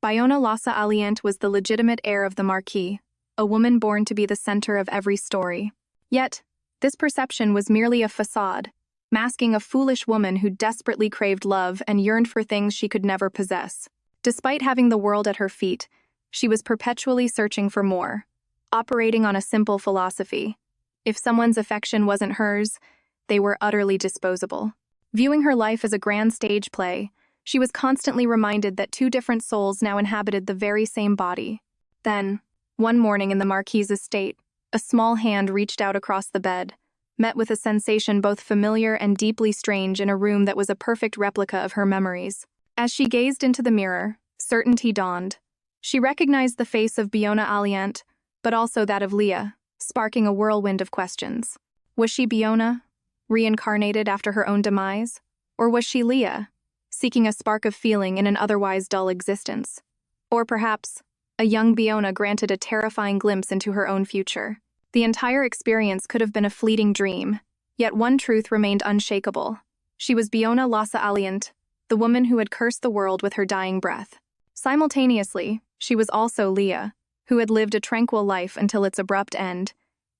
Biona Lossa Aliant was the legitimate heir of the Marquis, a woman born to be the center of every story. Yet, this perception was merely a facade, masking a foolish woman who desperately craved love and yearned for things she could never possess. Despite having the world at her feet, she was perpetually searching for more, operating on a simple philosophy. If someone's affection wasn't hers, they were utterly disposable. Viewing her life as a grand stage play, she was constantly reminded that two different souls now inhabited the very same body. Then, one morning in the Marquis's estate, a small hand reached out across the bed, met with a sensation both familiar and deeply strange in a room that was a perfect replica of her memories. As she gazed into the mirror, certainty dawned. She recognized the face of Biona Aliant, but also that of Leah, sparking a whirlwind of questions. Was she Biona, reincarnated after her own demise? Or was she Leah, seeking a spark of feeling in an otherwise dull existence? Or perhaps, a young Biona granted a terrifying glimpse into her own future. The entire experience could have been a fleeting dream, yet one truth remained unshakable. She was Biona Lossa Aliant, the woman who had cursed the world with her dying breath. Simultaneously, she was also Leah, who had lived a tranquil life until its abrupt end,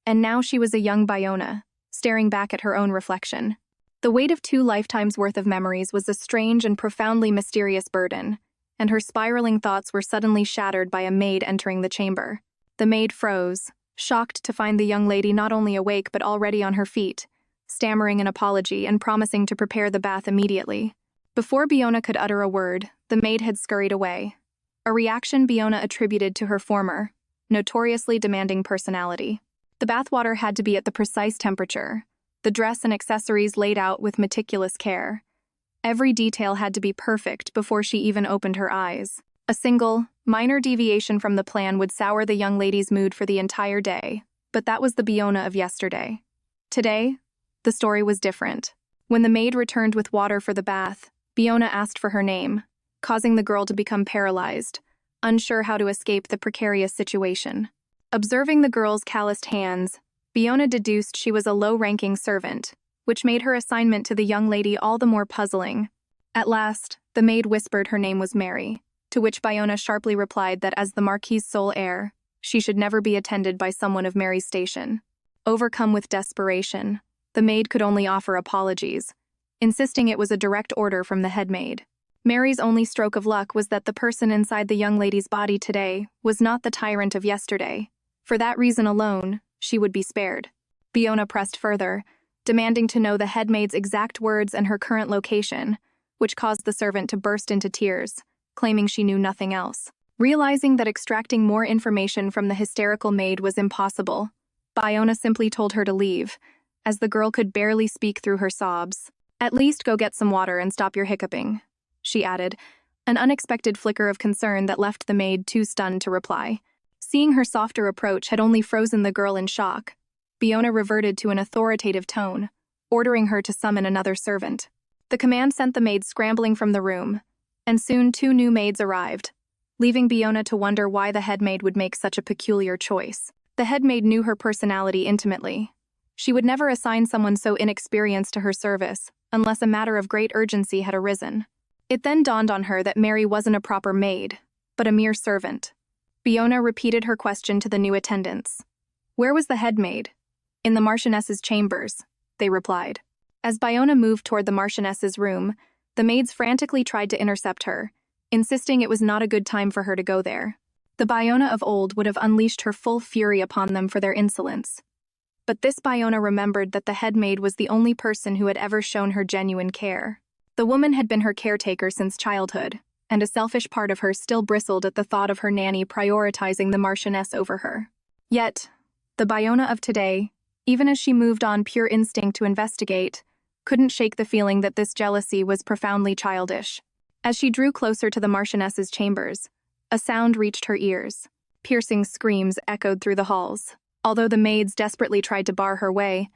and now she was a young Biona, staring back at her own reflection. The weight of 2 lifetimes' worth of memories was a strange and profoundly mysterious burden, and her spiraling thoughts were suddenly shattered by a maid entering the chamber. The maid froze, shocked to find the young lady not only awake but already on her feet, stammering an apology and promising to prepare the bath immediately. Before Biona could utter a word, the maid had scurried away, a reaction Biona attributed to her former, notoriously demanding personality. The bathwater had to be at the precise temperature, the dress and accessories laid out with meticulous care. Every detail had to be perfect before she even opened her eyes. A single, minor deviation from the plan would sour the young lady's mood for the entire day, but that was the Biona of yesterday. Today, the story was different. When the maid returned with water for the bath, Biona asked for her name, causing the girl to become paralyzed, unsure how to escape the precarious situation. Observing the girl's calloused hands, Biona deduced she was a low-ranking servant, which made her assignment to the young lady all the more puzzling. At last, the maid whispered her name was Mary, to which Biona sharply replied that as the Marquis's sole heir, she should never be attended by someone of Mary's station. Overcome with desperation, the maid could only offer apologies, insisting it was a direct order from the head maid. Mary's only stroke of luck was that the person inside the young lady's body today was not the tyrant of yesterday. For that reason alone, she would be spared. Biona pressed further, demanding to know the head maid's exact words and her current location, which caused the servant to burst into tears, claiming she knew nothing else. Realizing that extracting more information from the hysterical maid was impossible, Biona simply told her to leave, as the girl could barely speak through her sobs. "At least go get some water and stop your hiccuping," she added, an unexpected flicker of concern that left the maid too stunned to reply. Seeing her softer approach had only frozen the girl in shock, Biona reverted to an authoritative tone, ordering her to summon another servant. The command sent the maid scrambling from the room, and soon 2 new maids arrived, leaving Biona to wonder why the head maid would make such a peculiar choice. The head maid knew her personality intimately. She would never assign someone so inexperienced to her service, unless a matter of great urgency had arisen. It then dawned on her that Mary wasn't a proper maid, but a mere servant. Biona repeated her question to the new attendants. Where was the head maid? In the Marchioness's chambers, they replied. As Biona moved toward the Marchioness's room, the maids frantically tried to intercept her, insisting it was not a good time for her to go there. The Biona of old would have unleashed her full fury upon them for their insolence. But this Biona remembered that the head maid was the only person who had ever shown her genuine care. The woman had been her caretaker since childhood, and a selfish part of her still bristled at the thought of her nanny prioritizing the Marchioness over her. Yet, the Biona of today, even as she moved on pure instinct to investigate, couldn't shake the feeling that this jealousy was profoundly childish. As she drew closer to the Marchioness's chambers, a sound reached her ears. Piercing screams echoed through the halls. Although the maids desperately tried to bar her way,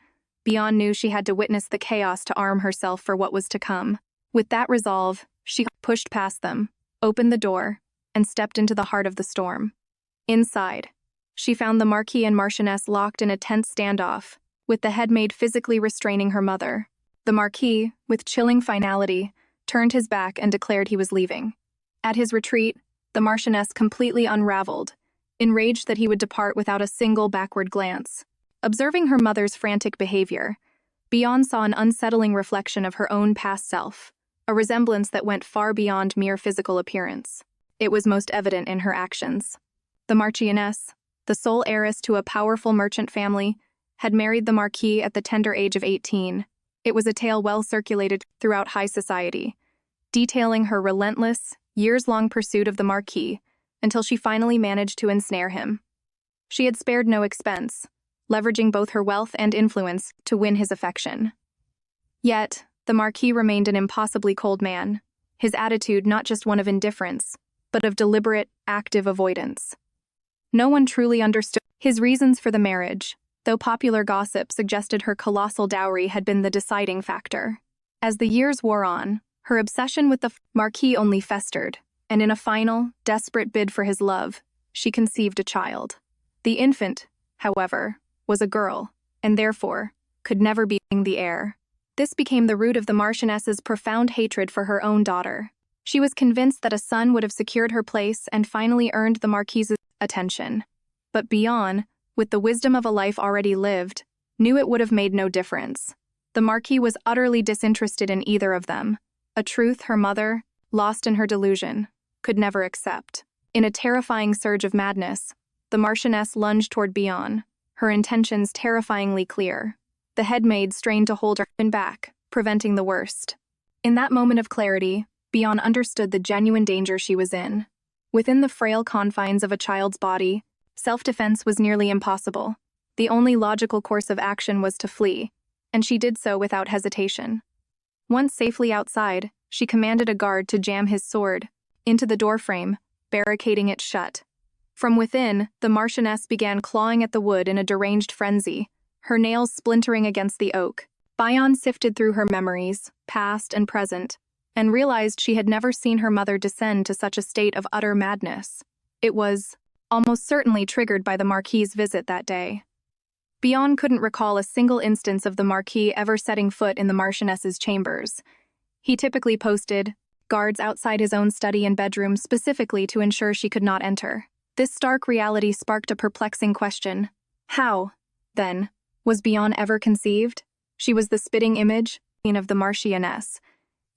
Biona knew she had to witness the chaos to arm herself for what was to come. With that resolve, she pushed past them, opened the door, and stepped into the heart of the storm. Inside, she found the Marquis and Marchioness locked in a tense standoff, with the head maid physically restraining her mother. The Marquis, with chilling finality, turned his back and declared he was leaving. At his retreat, the Marchioness completely unraveled, enraged that he would depart without a single backward glance. Observing her mother's frantic behavior, Biona saw an unsettling reflection of her own past self, a resemblance that went far beyond mere physical appearance. It was most evident in her actions. The Marchioness, the sole heiress to a powerful merchant family, had married the Marquis at the tender age of 18. It was a tale well circulated throughout high society, detailing her relentless, years-long pursuit of the Marquis until she finally managed to ensnare him. She had spared no expense, leveraging both her wealth and influence to win his affection. Yet, the Marquis remained an impossibly cold man, his attitude not just one of indifference, but of deliberate, active avoidance. No one truly understood his reasons for the marriage, though popular gossip suggested her colossal dowry had been the deciding factor. As the years wore on, her obsession with the Marquis only festered, and in a final, desperate bid for his love, she conceived a child. The infant, however, was a girl, and therefore, could never be the heir. This became the root of the Marchioness's profound hatred for her own daughter. She was convinced that a son would have secured her place and finally earned the Marquis's attention. But Biona, with the wisdom of a life already lived, knew it would have made no difference. The Marquis was utterly disinterested in either of them, a truth her mother, lost in her delusion, could never accept. In a terrifying surge of madness, the Marchioness lunged toward Biona, her intentions terrifyingly clear. The headmaid strained to hold her back, preventing the worst. In that moment of clarity, Biona understood the genuine danger she was in. Within the frail confines of a child's body, self-defense was nearly impossible. The only logical course of action was to flee, and she did so without hesitation. Once safely outside, she commanded a guard to jam his sword into the doorframe, barricading it shut. From within, the Marchioness began clawing at the wood in a deranged frenzy, her nails splintering against the oak. Biona sifted through her memories, past and present, and realized she had never seen her mother descend to such a state of utter madness. It was almost certainly triggered by the Marquis's visit that day. Biona couldn't recall a single instance of the Marquis ever setting foot in the Marchioness's chambers. He typically posted guards outside his own study and bedroom specifically to ensure she could not enter. This stark reality sparked a perplexing question. How, then, was Biona ever conceived? She was the spitting image of the Marchioness,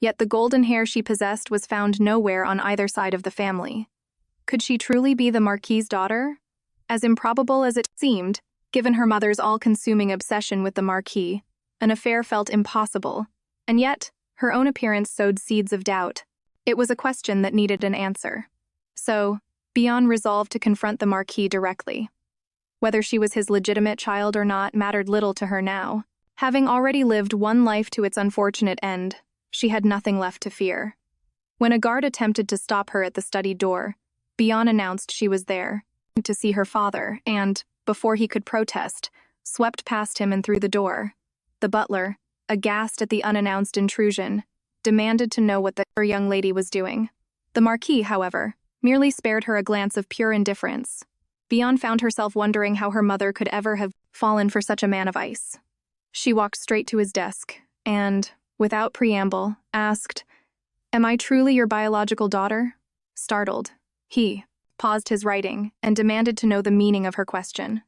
yet the golden hair she possessed was found nowhere on either side of the family. Could she truly be the Marquis's daughter? As improbable as it seemed, given her mother's all-consuming obsession with the Marquis, an affair felt impossible, and yet her own appearance sowed seeds of doubt. It was a question that needed an answer. So, Biona resolved to confront the Marquis directly. Whether she was his legitimate child or not mattered little to her now. Having already lived one life to its unfortunate end, she had nothing left to fear. When a guard attempted to stop her at the study door, Biona announced she was there to see her father and, before he could protest, swept past him and through the door. The butler, aghast at the unannounced intrusion, demanded to know what her young lady was doing. The Marquis, however, merely spared her a glance of pure indifference. Biona found herself wondering how her mother could ever have fallen for such a man of ice. She walked straight to his desk and, without preamble, asked, "Am I truly your biological daughter?" Startled, he paused his writing and demanded to know the meaning of her question.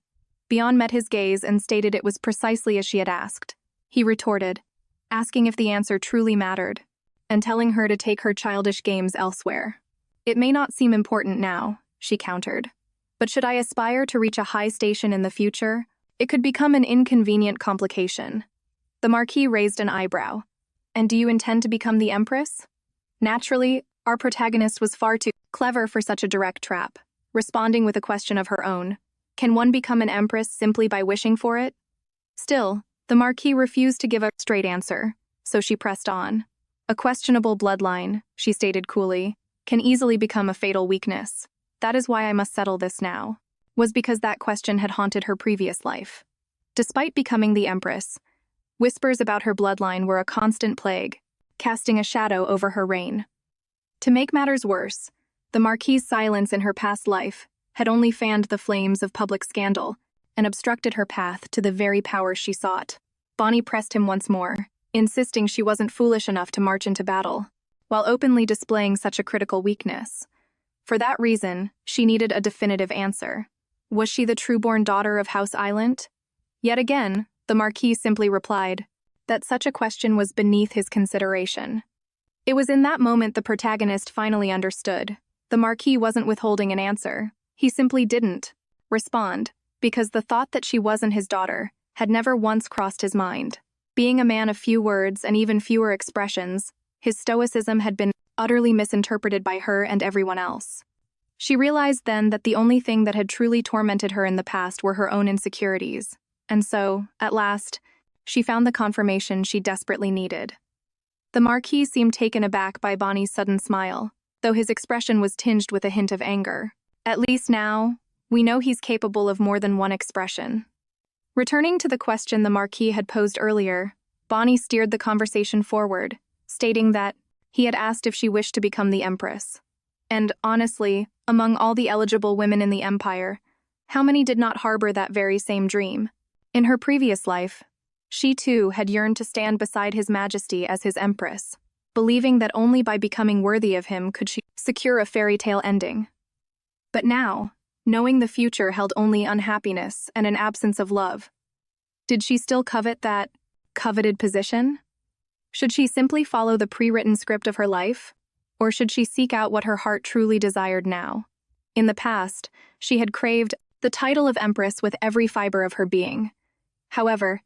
Biona met his gaze and stated it was precisely as she had asked. He retorted, asking if the answer truly mattered, and telling her to take her childish games elsewhere. "It may not seem important now," she countered, "but should I aspire to reach a high station in the future, it could become an inconvenient complication." The Marquis raised an eyebrow. "And do you intend to become the Empress?" Naturally, our protagonist was far too clever for such a direct trap, responding with a question of her own. Can one become an empress simply by wishing for it? Still, the Marquis refused to give a straight answer, so she pressed on. "A questionable bloodline," she stated coolly, "can easily become a fatal weakness. That is why I must settle this now." Was because that question had haunted her previous life. Despite becoming the Empress, whispers about her bloodline were a constant plague, casting a shadow over her reign. To make matters worse, the Marquis's silence in her past life had only fanned the flames of public scandal and obstructed her path to the very power she sought. Bonnie pressed him once more, insisting she wasn't foolish enough to march into battle, while openly displaying such a critical weakness. For that reason, she needed a definitive answer. Was she the true-born daughter of House Aliant? Yet again, the Marquis simply replied that such a question was beneath his consideration. It was in that moment the protagonist finally understood. The Marquis wasn't withholding an answer. He simply didn't respond, because the thought that she wasn't his daughter had never once crossed his mind. Being a man of few words and even fewer expressions, his stoicism had been utterly misinterpreted by her and everyone else. She realized then that the only thing that had truly tormented her in the past were her own insecurities. And so, at last, she found the confirmation she desperately needed. The Marquis seemed taken aback by Bonnie's sudden smile, though his expression was tinged with a hint of anger. At least now, we know he's capable of more than one expression. Returning to the question the Marquis had posed earlier, Bonnie steered the conversation forward, stating that he had asked if she wished to become the Empress. And honestly, among all the eligible women in the Empire, how many did not harbor that very same dream? In her previous life, she too had yearned to stand beside His Majesty as his Empress, believing that only by becoming worthy of him could she secure a fairy tale ending. But now, knowing the future held only unhappiness and an absence of love, did she still covet that coveted position? Should she simply follow the pre-written script of her life? Or should she seek out what her heart truly desired now? In the past, she had craved the title of Empress with every fiber of her being. However,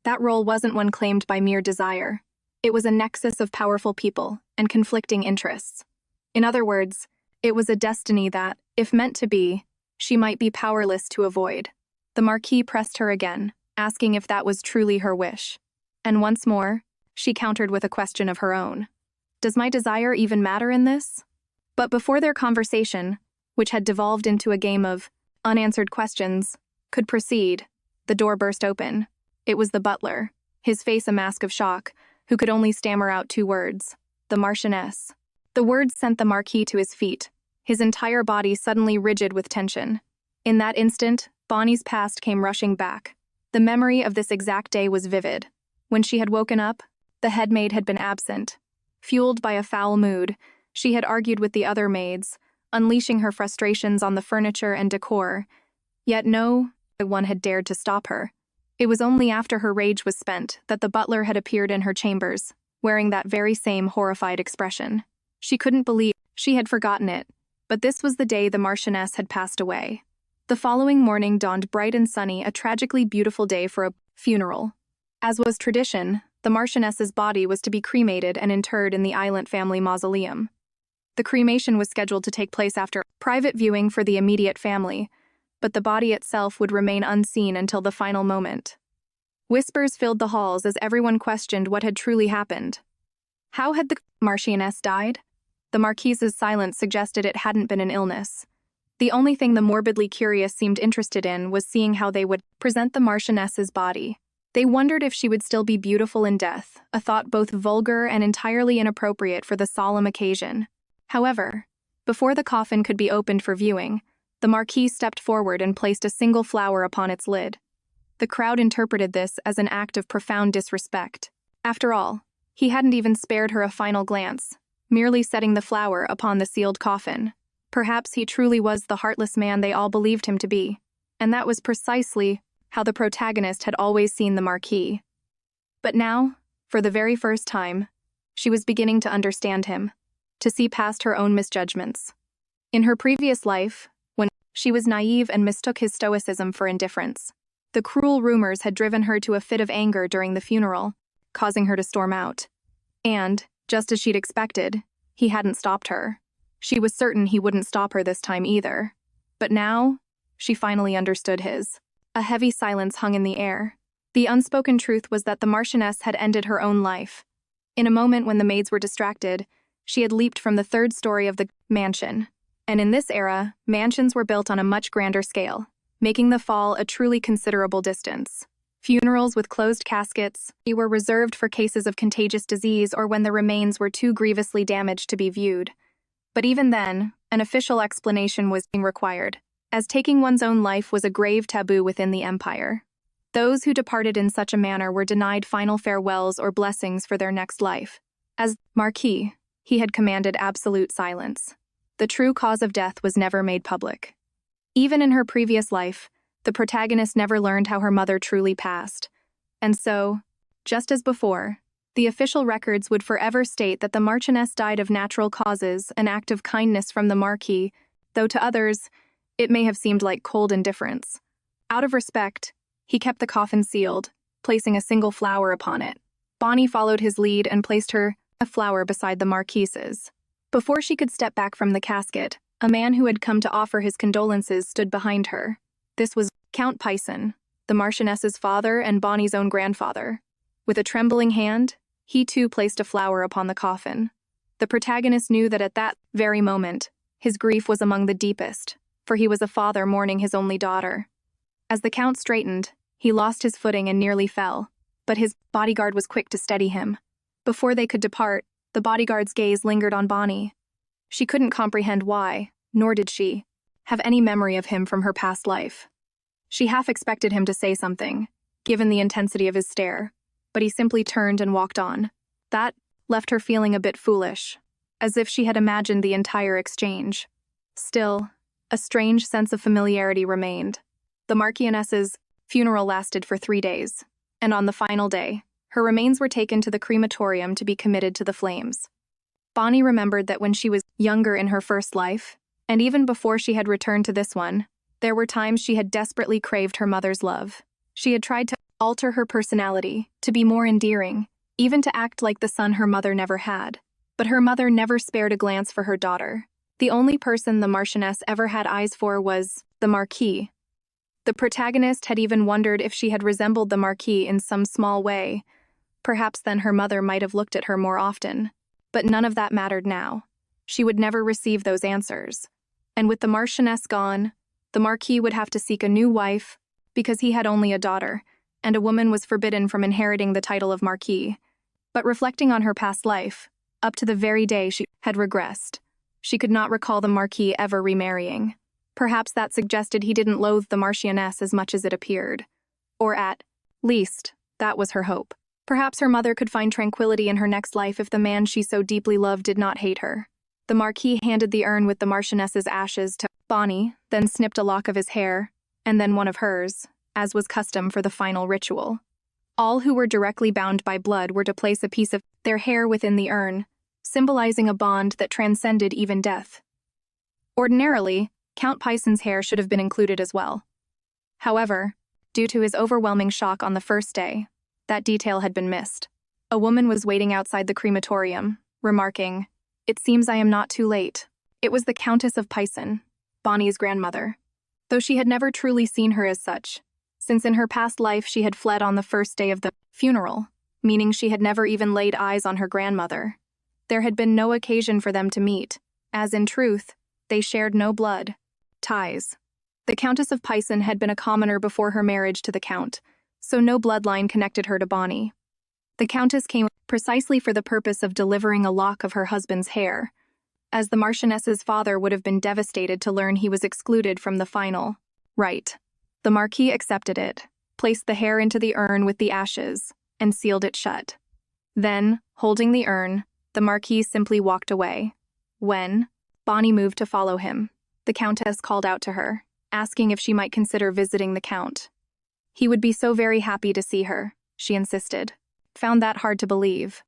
that role wasn't one claimed by mere desire. It was a nexus of powerful people and conflicting interests. In other words, it was a destiny that, if meant to be, she might be powerless to avoid. The Marquis pressed her again, asking if that was truly her wish. And once more, she countered with a question of her own. Does my desire even matter in this? But before their conversation, which had devolved into a game of unanswered questions, could proceed, the door burst open. It was the butler, his face a mask of shock, who could only stammer out two words: the Marchioness. The words sent the Marquis to his feet, his entire body suddenly rigid with tension. In that instant, Bonnie's past came rushing back. The memory of this exact day was vivid. When she had woken up, the head maid had been absent. Fueled by a foul mood, she had argued with the other maids, unleashing her frustrations on the furniture and decor. Yet no one had dared to stop her. It was only after her rage was spent that the butler had appeared in her chambers, wearing that very same horrified expression. She couldn't believe she had forgotten it, but this was the day the Marchioness had passed away. The following morning dawned bright and sunny, a tragically beautiful day for a funeral. As was tradition, the Marchioness's body was to be cremated and interred in the Aliant family mausoleum. The cremation was scheduled to take place after private viewing for the immediate family, but the body itself would remain unseen until the final moment. Whispers filled the halls as everyone questioned what had truly happened. How had the Marchioness died? The Marquise's silence suggested it hadn't been an illness. The only thing the morbidly curious seemed interested in was seeing how they would present the Marchioness's body. They wondered if she would still be beautiful in death, a thought both vulgar and entirely inappropriate for the solemn occasion. However, before the coffin could be opened for viewing, the Marquis stepped forward and placed a single flower upon its lid. The crowd interpreted this as an act of profound disrespect. After all, he hadn't even spared her a final glance, merely setting the flower upon the sealed coffin. Perhaps he truly was the heartless man they all believed him to be, and that was precisely how the protagonist had always seen the Marquis. But now, for the very first time, she was beginning to understand him, to see past her own misjudgments. In her previous life, when she was naive and mistook his stoicism for indifference, the cruel rumors had driven her to a fit of anger during the funeral, causing her to storm out. And, just as she'd expected, he hadn't stopped her. She was certain he wouldn't stop her this time either. But now, she finally understood his. A heavy silence hung in the air. The unspoken truth was that the Marchioness had ended her own life. In a moment when the maids were distracted, she had leaped from the third story of the mansion. And in this era, mansions were built on a much grander scale, making the fall a truly considerable distance. Funerals with closed caskets were reserved for cases of contagious disease or when the remains were too grievously damaged to be viewed. But even then, an official explanation was being required, as taking one's own life was a grave taboo within the empire. Those who departed in such a manner were denied final farewells or blessings for their next life. As Marquis, he had commanded absolute silence. The true cause of death was never made public. Even in her previous life, the protagonist never learned how her mother truly passed. And so, just as before, the official records would forever state that the Marchioness died of natural causes, an act of kindness from the Marquis, though to others, it may have seemed like cold indifference. Out of respect, he kept the coffin sealed, placing a single flower upon it. Bonnie followed his lead and placed a flower beside the Marquise's. Before she could step back from the casket, a man who had come to offer his condolences stood behind her. This was Count Pison, the Marchioness's father and Bonnie's own grandfather. With a trembling hand, he too placed a flower upon the coffin. The protagonist knew that at that very moment, his grief was among the deepest, for he was a father mourning his only daughter. As the Count straightened, he lost his footing and nearly fell, but his bodyguard was quick to steady him. Before they could depart, the bodyguard's gaze lingered on Bonnie. She couldn't comprehend why, nor did she have any memory of him from her past life. She half expected him to say something, given the intensity of his stare, but he simply turned and walked on. That left her feeling a bit foolish, as if she had imagined the entire exchange. Still, a strange sense of familiarity remained. The Marchioness's funeral lasted for 3 days, and on the final day, her remains were taken to the crematorium to be committed to the flames. Bonnie remembered that when she was younger in her first life, and even before she had returned to this one, there were times she had desperately craved her mother's love. She had tried to alter her personality, to be more endearing, even to act like the son her mother never had. But her mother never spared a glance for her daughter. The only person the Marchioness ever had eyes for was the Marquis. The protagonist had even wondered if she had resembled the Marquis in some small way. Perhaps then her mother might have looked at her more often. But none of that mattered now. She would never receive those answers. And with the Marchioness gone, the Marquis would have to seek a new wife, because he had only a daughter, and a woman was forbidden from inheriting the title of Marquis. But reflecting on her past life, up to the very day she had regressed, she could not recall the Marquis ever remarrying. Perhaps that suggested he didn't loathe the Marchioness as much as it appeared. Or at least, that was her hope. Perhaps her mother could find tranquility in her next life if the man she so deeply loved did not hate her. The Marquis handed the urn with the Marchioness's ashes to Bonnie, then snipped a lock of his hair, and then one of hers, as was custom for the final ritual. All who were directly bound by blood were to place a piece of their hair within the urn, symbolizing a bond that transcended even death. Ordinarily, Count Pison's hair should have been included as well. However, due to his overwhelming shock on the first day, that detail had been missed. A woman was waiting outside the crematorium, remarking, "It seems I am not too late." It was the Countess of Pison, Bonnie's grandmother, though she had never truly seen her as such, since in her past life she had fled on the first day of the funeral, meaning she had never even laid eyes on her grandmother. There had been no occasion for them to meet, as in truth, they shared no blood ties. The Countess of Pison had been a commoner before her marriage to the Count, so no bloodline connected her to Bonnie. The Countess came precisely for the purpose of delivering a lock of her husband's hair, as the Marchioness's father would have been devastated to learn he was excluded from the final rite. The Marquis accepted it, placed the hair into the urn with the ashes, and sealed it shut. Then, holding the urn, the Marquis simply walked away. When Bonnie moved to follow him, the Countess called out to her, asking if she might consider visiting the Count. He would be so very happy to see her, she insisted. Found that hard to believe.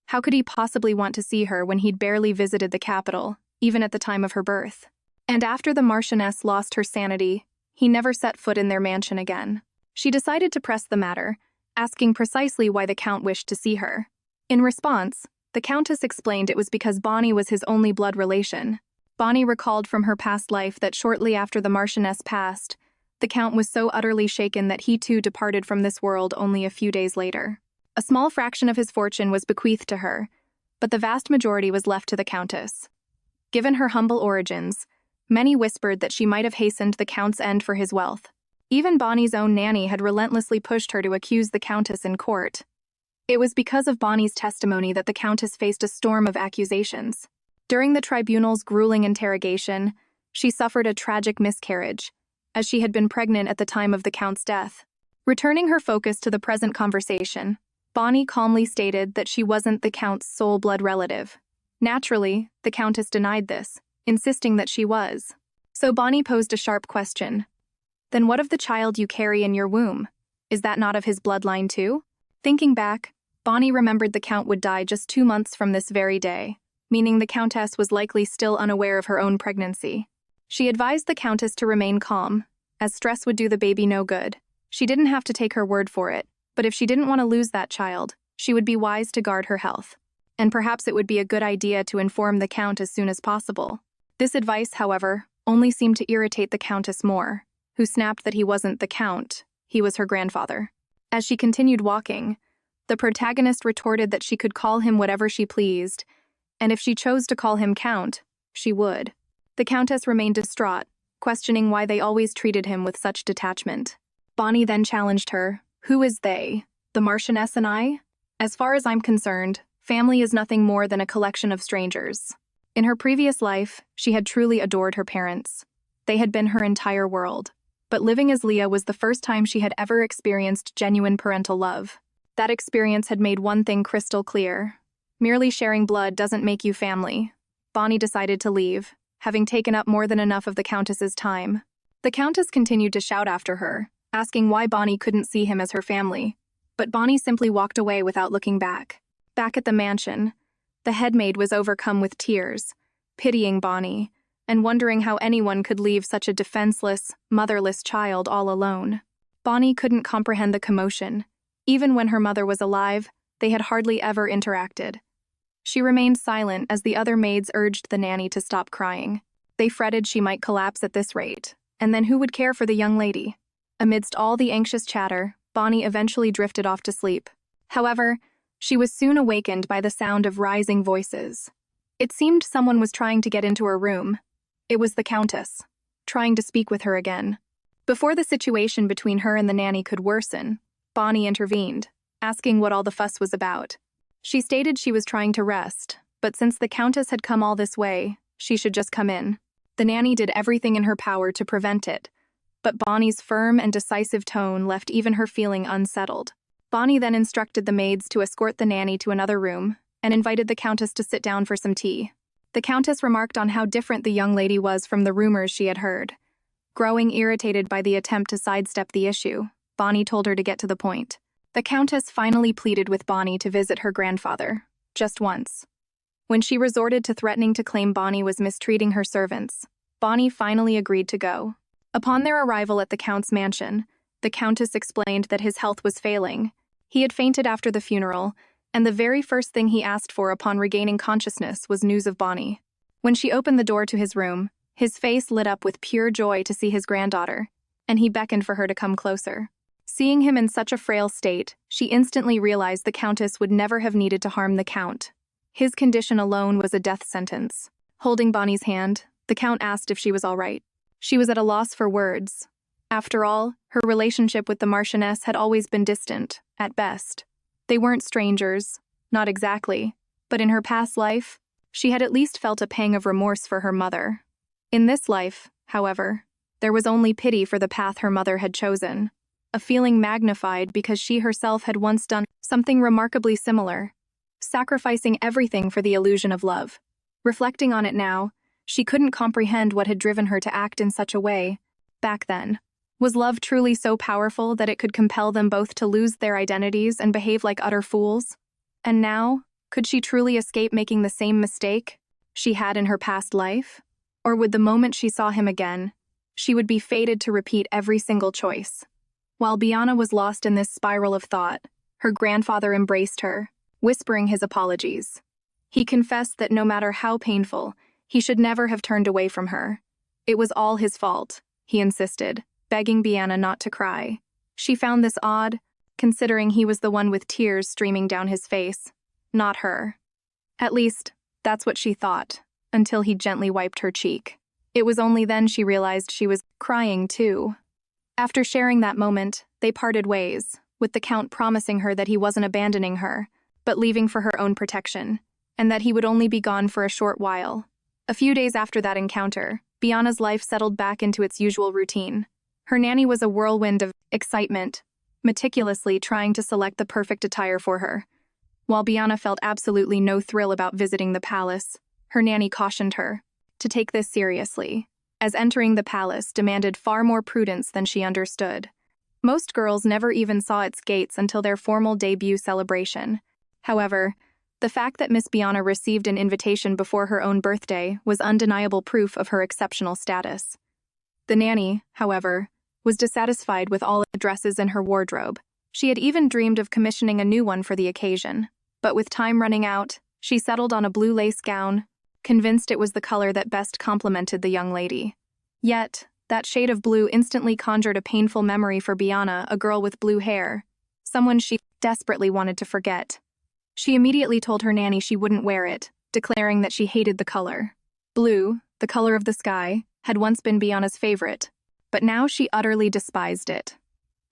How could he possibly want to see her when he'd barely visited the capital, even at the time of her birth? And after the Marchioness lost her sanity, he never set foot in their mansion again. She decided to press the matter, asking precisely why the Count wished to see her. In response, the Countess explained it was because Bonnie was his only blood relation. Bonnie recalled from her past life that shortly after the Marchioness passed, the Count was so utterly shaken that he too departed from this world only a few days later. A small fraction of his fortune was bequeathed to her, but the vast majority was left to the Countess. Given her humble origins, many whispered that she might have hastened the Count's end for his wealth. Even Bonnie's own nanny had relentlessly pushed her to accuse the Countess in court. It was because of Bonnie's testimony that the Countess faced a storm of accusations. During the tribunal's grueling interrogation, she suffered a tragic miscarriage, as she had been pregnant at the time of the Count's death. Returning her focus to the present conversation, Bonnie calmly stated that she wasn't the Count's sole blood relative. Naturally, the Countess denied this, insisting that she was. So Bonnie posed a sharp question. Then what of the child you carry in your womb? Is that not of his bloodline too? Thinking back, Bonnie remembered the Count would die just 2 months from this very day, meaning the Countess was likely still unaware of her own pregnancy. She advised the Countess to remain calm, as stress would do the baby no good. She didn't have to take her word for it, but if she didn't want to lose that child, she would be wise to guard her health. And perhaps it would be a good idea to inform the Count as soon as possible. This advice, however, only seemed to irritate the Countess more, who snapped that he wasn't the Count, he was her grandfather. As she continued walking, the protagonist retorted that she could call him whatever she pleased, and if she chose to call him Count, she would. The Countess remained distraught, questioning why they always treated him with such detachment. Bonnie then challenged her, "Who is they? The Marchioness and I? As far as I'm concerned, family is nothing more than a collection of strangers." In her previous life, she had truly adored her parents. They had been her entire world. But living as Leah was the first time she had ever experienced genuine parental love. That experience had made one thing crystal clear. Merely sharing blood doesn't make you family. Bonnie decided to leave, having taken up more than enough of the Countess's time. The Countess continued to shout after her, asking why Bonnie couldn't see him as her family. But Bonnie simply walked away without looking back. Back at the mansion, the headmaid was overcome with tears, pitying Bonnie, and wondering how anyone could leave such a defenseless, motherless child all alone. Bonnie couldn't comprehend the commotion. Even when her mother was alive, they had hardly ever interacted. She remained silent as the other maids urged the nanny to stop crying. They fretted she might collapse at this rate, and then who would care for the young lady? Amidst all the anxious chatter, Bonnie eventually drifted off to sleep. However, she was soon awakened by the sound of rising voices. It seemed someone was trying to get into her room. It was the Countess, trying to speak with her again. Before the situation between her and the nanny could worsen, Bonnie intervened, asking what all the fuss was about. She stated she was trying to rest, but since the Countess had come all this way, she should just come in. The nanny did everything in her power to prevent it, but Bonnie's firm and decisive tone left even her feeling unsettled. Bonnie then instructed the maids to escort the nanny to another room and invited the Countess to sit down for some tea. The Countess remarked on how different the young lady was from the rumors she had heard. Growing irritated by the attempt to sidestep the issue, Bonnie told her to get to the point. The Countess finally pleaded with Bonnie to visit her grandfather, just once. When she resorted to threatening to claim Bonnie was mistreating her servants, Bonnie finally agreed to go. Upon their arrival at the Count's mansion, the Countess explained that his health was failing. He had fainted after the funeral, and the very first thing he asked for upon regaining consciousness was news of Bonnie. When she opened the door to his room, his face lit up with pure joy to see his granddaughter, and he beckoned for her to come closer. Seeing him in such a frail state, she instantly realized the Countess would never have needed to harm the Count. His condition alone was a death sentence. Holding Bonnie's hand, the Count asked if she was all right. She was at a loss for words. After all, her relationship with the Marchioness had always been distant, at best. They weren't strangers, not exactly, but in her past life, she had at least felt a pang of remorse for her mother. In this life, however, there was only pity for the path her mother had chosen, a feeling magnified because she herself had once done something remarkably similar, sacrificing everything for the illusion of love. Reflecting on it now, she couldn't comprehend what had driven her to act in such a way. Back then, was love truly so powerful that it could compel them both to lose their identities and behave like utter fools? And now, could she truly escape making the same mistake she had in her past life? Or would the moment she saw him again, she would be fated to repeat every single choice? While Biona was lost in this spiral of thought, her grandfather embraced her, whispering his apologies. He confessed that no matter how painful, he should never have turned away from her. It was all his fault, he insisted, begging Biona not to cry. She found this odd, considering he was the one with tears streaming down his face, not her. At least, that's what she thought, until he gently wiped her cheek. It was only then she realized she was crying too. After sharing that moment, they parted ways, with the Count promising her that he wasn't abandoning her, but leaving for her own protection, and that he would only be gone for a short while. A few days after that encounter, Biona's life settled back into its usual routine. Her nanny was a whirlwind of excitement, meticulously trying to select the perfect attire for her. While Biona felt absolutely no thrill about visiting the palace, her nanny cautioned her. to take this seriously, as entering the palace demanded far more prudence than she understood. Most girls never even saw its gates until their formal debut celebration. However, the fact that Miss Biona received an invitation before her own birthday was undeniable proof of her exceptional status. The nanny, however, was dissatisfied with all the dresses in her wardrobe. She had even dreamed of commissioning a new one for the occasion. But with time running out, she settled on a blue lace gown, convinced it was the color that best complemented the young lady. Yet, that shade of blue instantly conjured a painful memory for Biona, a girl with blue hair, someone she desperately wanted to forget. She immediately told her nanny she wouldn't wear it, declaring that she hated the color. Blue, the color of the sky, had once been Biona's favorite, but now she utterly despised it.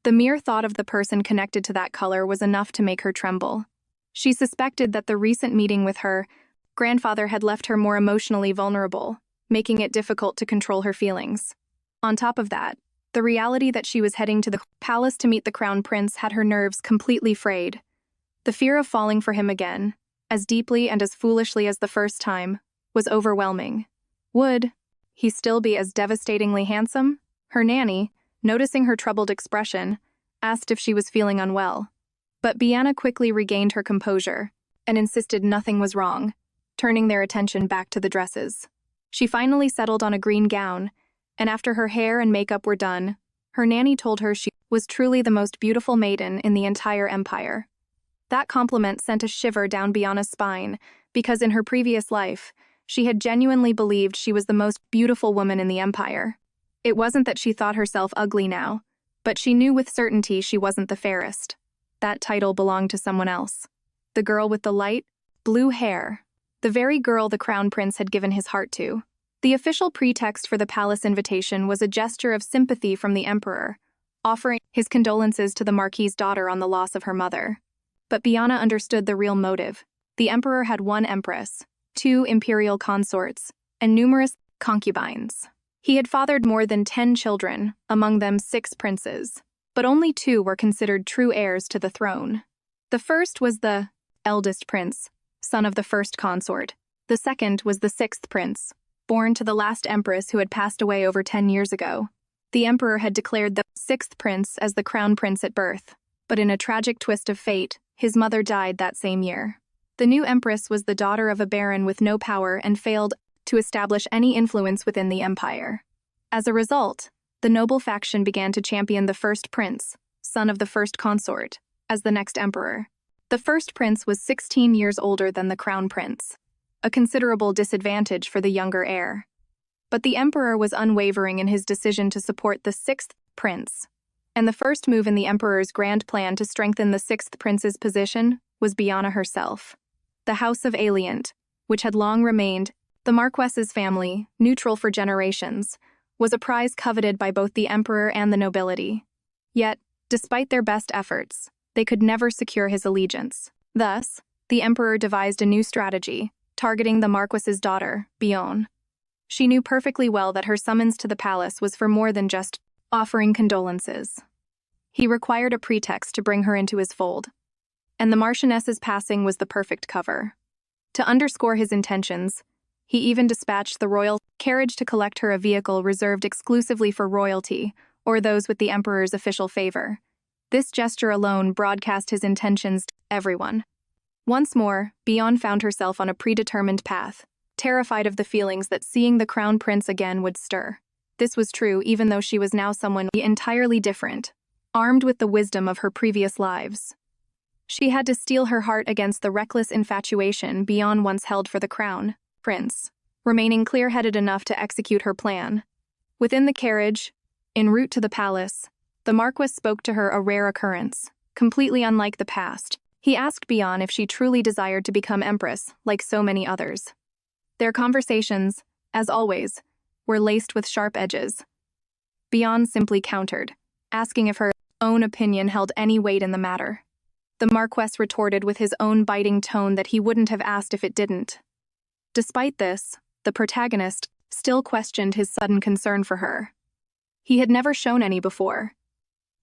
The mere thought of the person connected to that color was enough to make her tremble. She suspected that the recent meeting with her grandfather had left her more emotionally vulnerable, making it difficult to control her feelings. On top of that, the reality that she was heading to the palace to meet the crown prince had her nerves completely frayed. The fear of falling for him again, as deeply and as foolishly as the first time, was overwhelming. Would he still be as devastatingly handsome? Her nanny, noticing her troubled expression, asked if she was feeling unwell. But Biona quickly regained her composure and insisted nothing was wrong, turning their attention back to the dresses. She finally settled on a green gown, and after her hair and makeup were done, her nanny told her she was truly the most beautiful maiden in the entire empire. That compliment sent a shiver down Biona's spine, because in her previous life, she had genuinely believed she was the most beautiful woman in the empire. It wasn't that she thought herself ugly now, but she knew with certainty she wasn't the fairest. That title belonged to someone else. The girl with the light, blue hair. The very girl the crown prince had given his heart to. The official pretext for the palace invitation was a gesture of sympathy from the emperor, offering his condolences to the marquis's daughter on the loss of her mother. But Biona understood the real motive. The emperor had one empress, 2 imperial consorts, and numerous concubines. He had fathered more than 10 children, among them 6 princes, but only 2 were considered true heirs to the throne. The first was the eldest prince, son of the first consort. The second was the 6th prince, born to the last empress who had passed away over 10 years ago. The emperor had declared the 6th prince as the crown prince at birth, but in a tragic twist of fate, his mother died that same year. The new empress was the daughter of a baron with no power and failed to establish any influence within the empire. As a result, the noble faction began to champion the first prince, son of the first consort, as the next emperor. The first prince was 16 years older than the crown prince, a considerable disadvantage for the younger heir. But the emperor was unwavering in his decision to support the 6th prince, and the first move in the emperor's grand plan to strengthen the 6th prince's position was Biona herself. The House of Aliant, which had long remained the Marquess's family, neutral for generations, was a prize coveted by both the emperor and the nobility. Yet, despite their best efforts, they could never secure his allegiance. Thus, the emperor devised a new strategy, targeting the Marquess's daughter, Biona. She knew perfectly well that her summons to the palace was for more than just offering condolences. He required a pretext to bring her into his fold, and the Marchioness's passing was the perfect cover. To underscore his intentions, he even dispatched the royal carriage to collect her a vehicle reserved exclusively for royalty or those with the emperor's official favor. This gesture alone broadcast his intentions to everyone. Once more, Biona found herself on a predetermined path, terrified of the feelings that seeing the crown prince again would stir. This was true even though she was now someone entirely different, armed with the wisdom of her previous lives. She had to steel her heart against the reckless infatuation Biona once held for the crown prince, remaining clear-headed enough to execute her plan. Within the carriage, en route to the palace, the Marquess spoke to her a rare occurrence, completely unlike the past. He asked Biona if she truly desired to become empress, like so many others. Their conversations, as always, were laced with sharp edges. Biona simply countered, asking if her own opinion held any weight in the matter. The Marquess retorted with his own biting tone that he wouldn't have asked if it didn't. Despite this, the protagonist still questioned his sudden concern for her. He had never shown any before.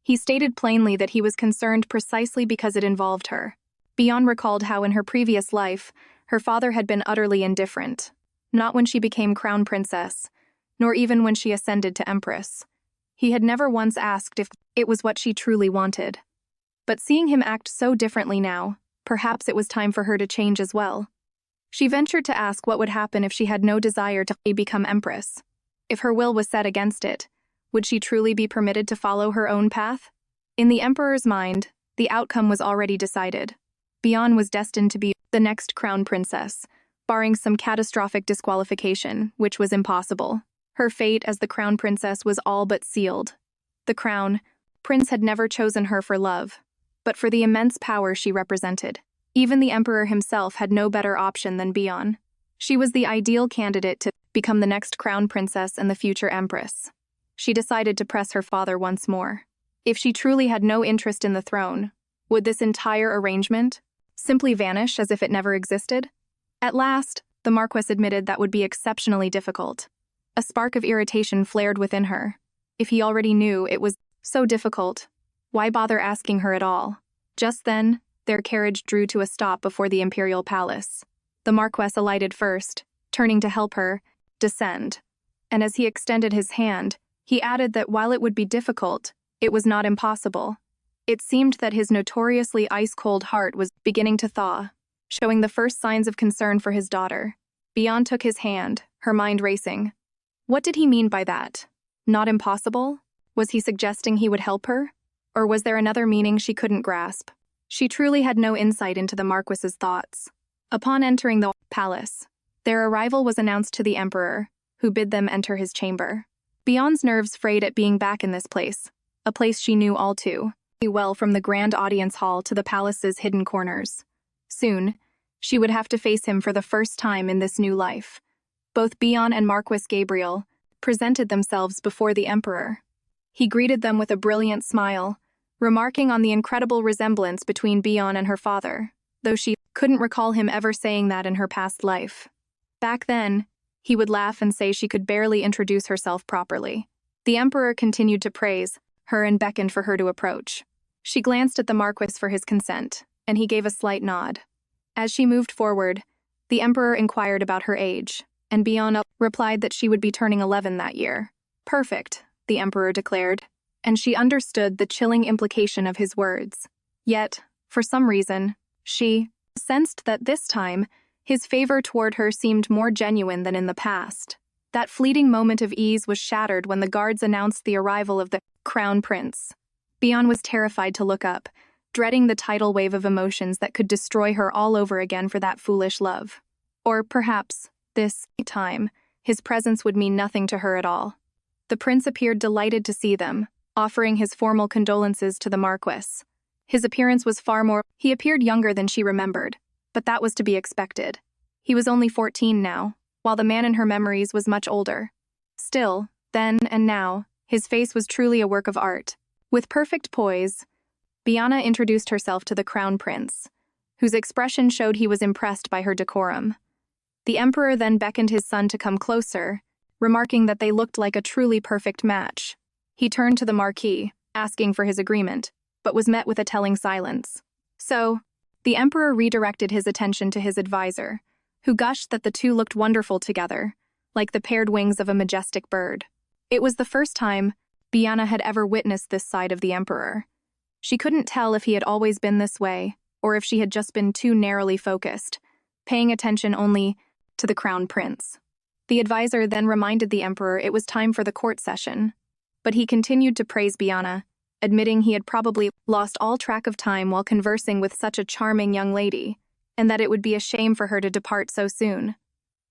He stated plainly that he was concerned precisely because it involved her. Biona recalled how in her previous life, her father had been utterly indifferent. not when she became crown princess, nor even when she ascended to empress. He had never once asked if it was what she truly wanted. But seeing him act so differently now, perhaps it was time for her to change as well. She ventured to ask what would happen if she had no desire to become empress. If her will was set against it, would she truly be permitted to follow her own path? In the emperor's mind, the outcome was already decided. Biona was destined to be the next crown princess, barring some catastrophic disqualification, which was impossible. Her fate as the crown princess was all but sealed. The crown prince had never chosen her for love, but for the immense power she represented. Even the emperor himself had no better option than Biona. She was the ideal candidate to become the next crown princess and the future empress. She decided to press her father once more. If she truly had no interest in the throne, would this entire arrangement simply vanish as if it never existed? At last, the Marquess admitted that would be exceptionally difficult. A spark of irritation flared within her. If he already knew it was so difficult, why bother asking her at all? Just then, their carriage drew to a stop before the imperial palace. The Marquess alighted first, turning to help her descend. And as he extended his hand, he added that while it would be difficult, it was not impossible. It seemed that his notoriously ice-cold heart was beginning to thaw, showing the first signs of concern for his daughter. Biona took his hand, her mind racing. What did he mean by that? Not impossible? Was he suggesting he would help her? Or was there another meaning she couldn't grasp? She truly had no insight into the Marquess's thoughts. Upon entering the palace, their arrival was announced to the emperor, who bid them enter his chamber. Biona's nerves frayed at being back in this place, a place she knew all too well from the grand audience hall to the palace's hidden corners. Soon, she would have to face him for the first time in this new life. Both Biona and Marquess Gabriel presented themselves before the emperor. He greeted them with a brilliant smile, remarking on the incredible resemblance between Biona and her father, though she couldn't recall him ever saying that in her past life. Back then, he would laugh and say she could barely introduce herself properly. The emperor continued to praise her and beckoned for her to approach. She glanced at the Marquess for his consent, and he gave a slight nod. As she moved forward, the emperor inquired about her age, and Biona replied that she would be turning 11 that year. Perfect, the emperor declared, and she understood the chilling implication of his words. Yet, for some reason, she sensed that this time, his favor toward her seemed more genuine than in the past. That fleeting moment of ease was shattered when the guards announced the arrival of the crown prince. Biona was terrified to look up, dreading the tidal wave of emotions that could destroy her all over again for that foolish love. Or perhaps, this time, his presence would mean nothing to her at all. The prince appeared delighted to see them, offering his formal condolences to the Marquess. His appearance was he appeared younger than she remembered, but that was to be expected. He was only 14 now, while the man in her memories was much older. Still, then and now, his face was truly a work of art. With perfect poise, Biona introduced herself to the crown prince, whose expression showed he was impressed by her decorum. The emperor then beckoned his son to come closer, remarking that they looked like a truly perfect match. He turned to the Marquis, asking for his agreement, but was met with a telling silence. So, the emperor redirected his attention to his advisor, who gushed that the two looked wonderful together, like the paired wings of a majestic bird. It was the first time Biona had ever witnessed this side of the emperor. She couldn't tell if he had always been this way, or if she had just been too narrowly focused, paying attention only to the crown prince. The advisor then reminded the emperor it was time for the court session, but he continued to praise Biona, admitting he had probably lost all track of time while conversing with such a charming young lady, and that it would be a shame for her to depart so soon.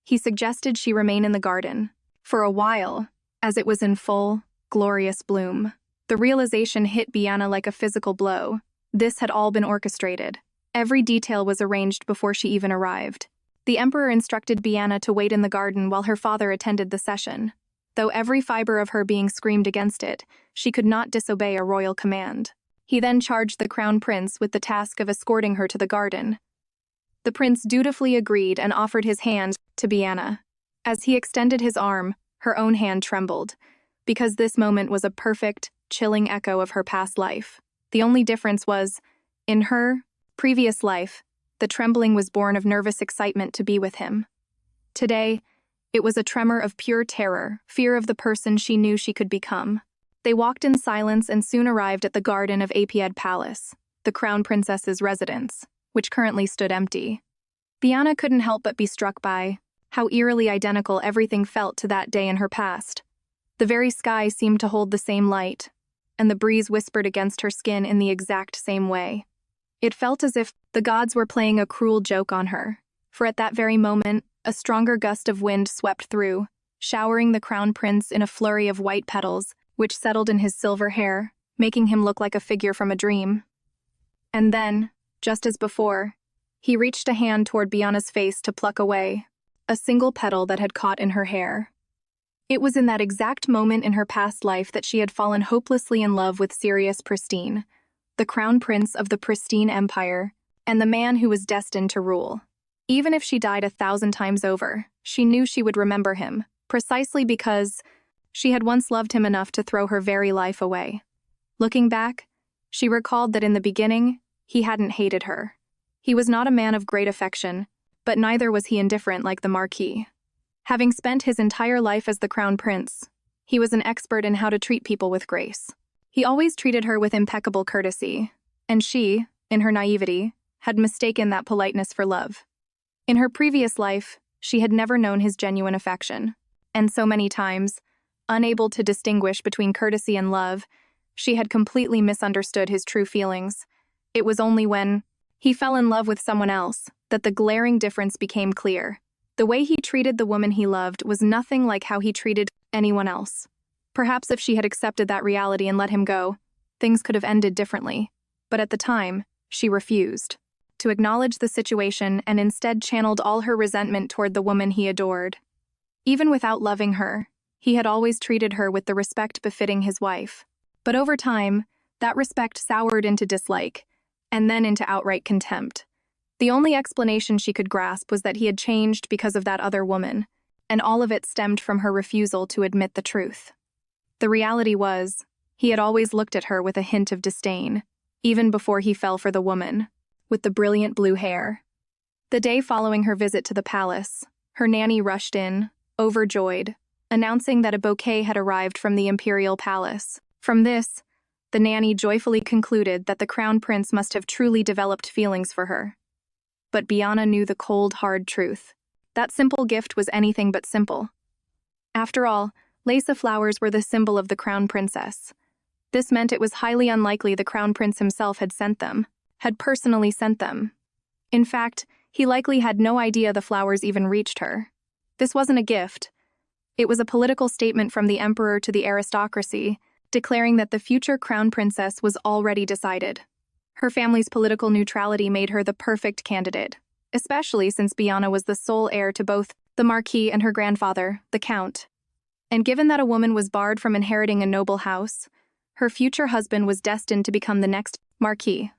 He suggested she remain in the garden for a while, as it was in full, glorious bloom. The realization hit Biona like a physical blow. This had all been orchestrated. Every detail was arranged before she even arrived. The emperor instructed Biona to wait in the garden while her father attended the session. Though every fiber of her being screamed against it, she could not disobey a royal command. He then charged the crown prince with the task of escorting her to the garden. The prince dutifully agreed and offered his hand to Biona. As he extended his arm, her own hand trembled, because this moment was a perfect, chilling echo of her past life. The only difference was, in her previous life, the trembling was born of nervous excitement to be with him. Today, It was a tremor of pure terror, fear of the person she knew she could become. They walked in silence and soon arrived at the garden of Apied Palace, the crown princess's residence, which currently stood empty. Biona couldn't help but be struck by how eerily identical everything felt to that day in her past. The very sky seemed to hold the same light, and the breeze whispered against her skin in the exact same way. It felt as if the gods were playing a cruel joke on her, for at that very moment, a stronger gust of wind swept through, showering the crown prince in a flurry of white petals, which settled in his silver hair, making him look like a figure from a dream. And then, just as before, he reached a hand toward Biona's face to pluck away a single petal that had caught in her hair. It was in that exact moment in her past life that she had fallen hopelessly in love with Sirius Pristine, the crown prince of the Pristine Empire, and the man who was destined to rule. Even if she died 1,000 times over, she knew she would remember him, precisely because she had once loved him enough to throw her very life away. Looking back, she recalled that in the beginning, he hadn't hated her. He was not a man of great affection, but neither was he indifferent like the Marquis. Having spent his entire life as the crown prince, he was an expert in how to treat people with grace. He always treated her with impeccable courtesy, and she, in her naivety, had mistaken that politeness for love. In her previous life, she had never known his genuine affection, and so many times, unable to distinguish between courtesy and love, she had completely misunderstood his true feelings. It was only when he fell in love with someone else that the glaring difference became clear. The way he treated the woman he loved was nothing like how he treated anyone else. Perhaps if she had accepted that reality and let him go, things could have ended differently. But at the time, she refused to acknowledge the situation and instead channeled all her resentment toward the woman he adored. Even without loving her, he had always treated her with the respect befitting his wife. But over time, that respect soured into dislike, and then into outright contempt. The only explanation she could grasp was that he had changed because of that other woman, and all of it stemmed from her refusal to admit the truth. The reality was, he had always looked at her with a hint of disdain, even before he fell for the woman, with the brilliant blue hair. The day following her visit to the palace, her nanny rushed in, overjoyed, announcing that a bouquet had arrived from the imperial palace. From this, the nanny joyfully concluded that the crown prince must have truly developed feelings for her. But Biona knew the cold, hard truth. That simple gift was anything but simple. After all, Lossa flowers were the symbol of the crown princess. This meant it was highly unlikely the crown prince himself had sent them, had personally sent them. In fact, he likely had no idea the flowers even reached her. This wasn't a gift. It was a political statement from the emperor to the aristocracy, declaring that the future crown princess was already decided. Her family's political neutrality made her the perfect candidate, especially since Biona was the sole heir to both the Marquis and her grandfather, the Count. And given that a woman was barred from inheriting a noble house, her future husband was destined to become the next Marquis.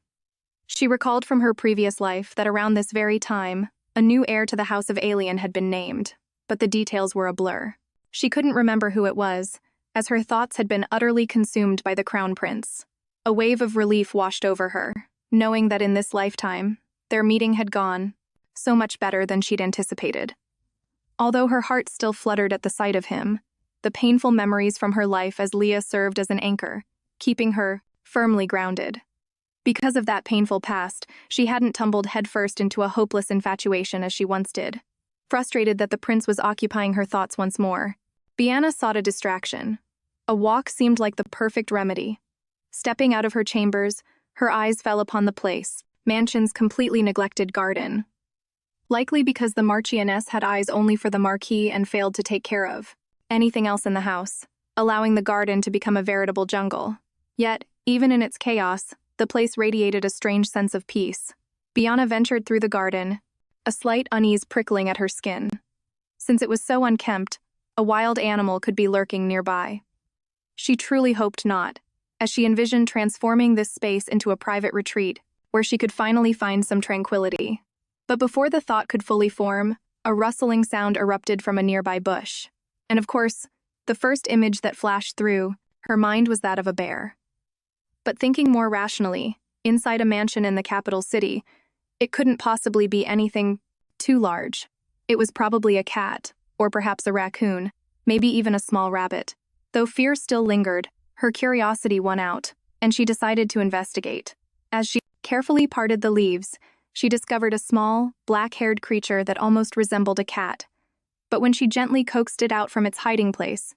She recalled from her previous life that around this very time, a new heir to the House of Aliant had been named, but the details were a blur. She couldn't remember who it was, as her thoughts had been utterly consumed by the crown prince. A wave of relief washed over her, knowing that in this lifetime, their meeting had gone so much better than she'd anticipated. Although her heart still fluttered at the sight of him, the painful memories from her life as Leah served as an anchor, keeping her firmly grounded. Because of that painful past, she hadn't tumbled headfirst into a hopeless infatuation as she once did. Frustrated that the prince was occupying her thoughts once more, Biona sought a distraction. A walk seemed like the perfect remedy. Stepping out of her chambers, her eyes fell upon the place, mansion's completely neglected garden. Likely because the Marchioness had eyes only for the Marquis and failed to take care of anything else in the house, allowing the garden to become a veritable jungle. Yet, even in its chaos, the place radiated a strange sense of peace. Biona ventured through the garden, a slight unease prickling at her skin. Since it was so unkempt, a wild animal could be lurking nearby. She truly hoped not, as she envisioned transforming this space into a private retreat where she could finally find some tranquility. But before the thought could fully form, a rustling sound erupted from a nearby bush. And of course, the first image that flashed through her mind was that of a bear. But thinking more rationally, inside a mansion in the capital city, it couldn't possibly be anything too large. It was probably a cat, or perhaps a raccoon, maybe even a small rabbit. Though fear still lingered, her curiosity won out, and she decided to investigate. As she carefully parted the leaves, she discovered a small, black-haired creature that almost resembled a cat. But when she gently coaxed it out from its hiding place,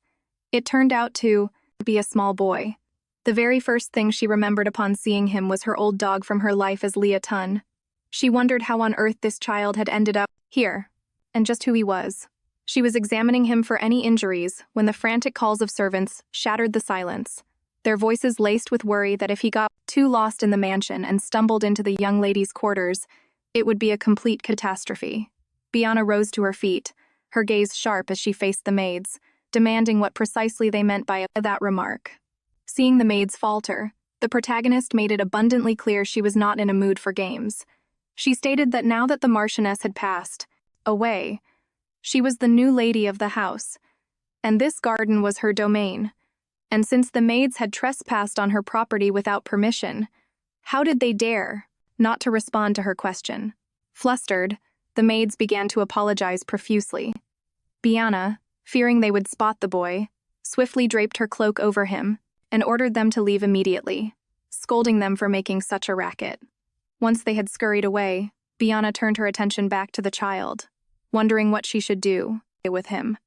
it turned out to be a small boy. The very first thing she remembered upon seeing him was her old dog from her life as Leah Tun. She wondered how on earth this child had ended up here, and just who he was. She was examining him for any injuries when the frantic calls of servants shattered the silence, their voices laced with worry that if he got too lost in the mansion and stumbled into the young lady's quarters, it would be a complete catastrophe. Biona rose to her feet, her gaze sharp as she faced the maids, demanding what precisely they meant by that remark. Seeing the maids falter, the protagonist made it abundantly clear she was not in a mood for games. She stated that now that the Marchioness had passed away, she was the new lady of the house, and this garden was her domain. And since the maids had trespassed on her property without permission, how did they dare not to respond to her question? Flustered, the maids began to apologize profusely. Biona, fearing they would spot the boy, swiftly draped her cloak over him and ordered them to leave immediately, scolding them for making such a racket. Once they had scurried away, Biona turned her attention back to the child, wondering what she should do with him.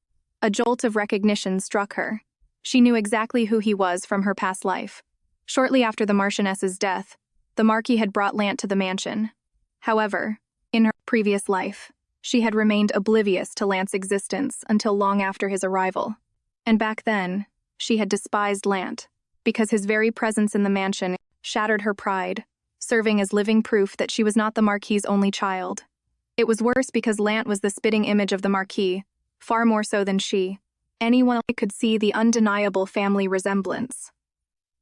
A jolt of recognition struck her. She knew exactly who he was from her past life. Shortly after the Marchioness's death, the Marquis had brought Lant to the mansion. However, in her previous life, she had remained oblivious to Lant's existence until long after his arrival. And back then, she had despised Lant, because his very presence in the mansion shattered her pride, serving as living proof that she was not the Marquis's only child. It was worse because Lant was the spitting image of the Marquis, far more so than she. Anyone could see the undeniable family resemblance.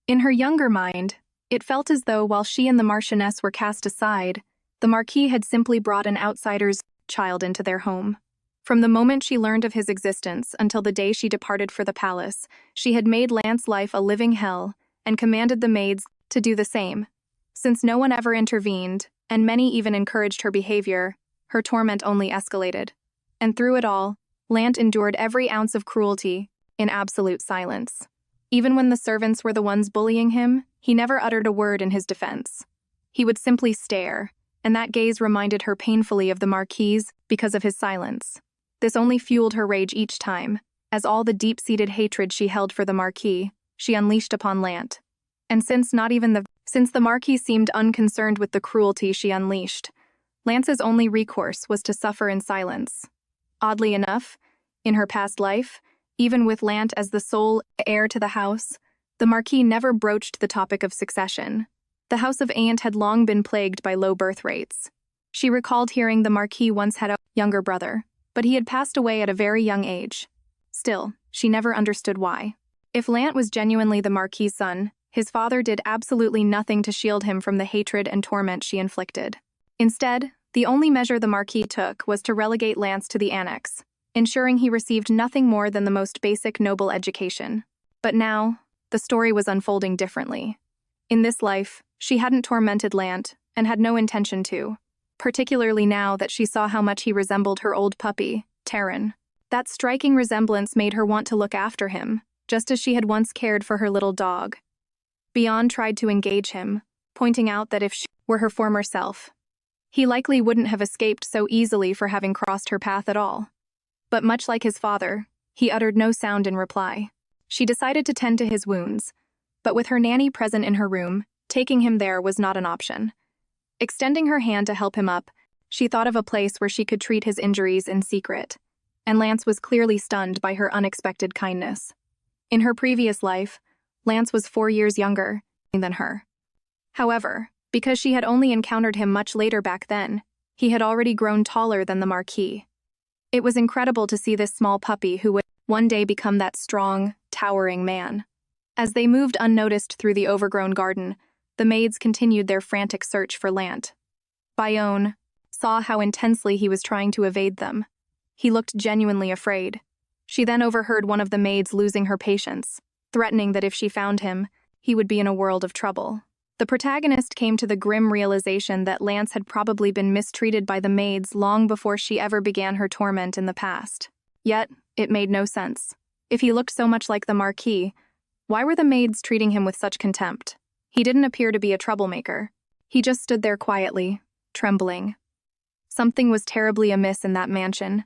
In her younger mind, it felt as though while she and the Marchioness were cast aside, the Marquis had simply brought an outsider's child into their home. From the moment she learned of his existence until the day she departed for the palace, she had made Lant's life a living hell and commanded the maids to do the same. Since no one ever intervened, and many even encouraged her behavior, her torment only escalated. And through it all, Lant endured every ounce of cruelty in absolute silence. Even when the servants were the ones bullying him, he never uttered a word in his defense. He would simply stare, and that gaze reminded her painfully of the Marquis because of his silence. This only fueled her rage each time, as all the deep-seated hatred she held for the Marquis, she unleashed upon Lant. And since the Marquis seemed unconcerned with the cruelty she unleashed, Lance's only recourse was to suffer in silence. Oddly enough, in her past life, even with Lant as the sole heir to the house, the Marquis never broached the topic of succession. The House of Aliant had long been plagued by low birth rates. She recalled hearing the Marquis once had a younger brother, but he had passed away at a very young age. Still, she never understood why. If Lant was genuinely the Marquis' son, his father did absolutely nothing to shield him from the hatred and torment she inflicted. Instead, the only measure the Marquis took was to relegate Lance to the annex, ensuring he received nothing more than the most basic noble education. But now, the story was unfolding differently. In this life, she hadn't tormented Lant, and had no intention to, particularly now that she saw how much he resembled her old puppy, Terran. That striking resemblance made her want to look after him, just as she had once cared for her little dog. Bion tried to engage him, pointing out that if she were her former self, he likely wouldn't have escaped so easily for having crossed her path at all. But much like his father, he uttered no sound in reply. She decided to tend to his wounds, but with her nanny present in her room, taking him there was not an option. Extending her hand to help him up, she thought of a place where she could treat his injuries in secret, and Lance was clearly stunned by her unexpected kindness. In her previous life, Lance was 4 years younger than her. However, because she had only encountered him much later back then, he had already grown taller than the Marquis. It was incredible to see this small puppy who would one day become that strong, towering man. As they moved unnoticed through the overgrown garden, the maids continued their frantic search for Lant. Bion saw how intensely he was trying to evade them. He looked genuinely afraid. She then overheard one of the maids losing her patience, threatening that if she found him, he would be in a world of trouble. The protagonist came to the grim realization that Lance had probably been mistreated by the maids long before she ever began her torment in the past. Yet, it made no sense. If he looked so much like the Marquis, why were the maids treating him with such contempt? He didn't appear to be a troublemaker. He just stood there quietly, trembling. Something was terribly amiss in that mansion,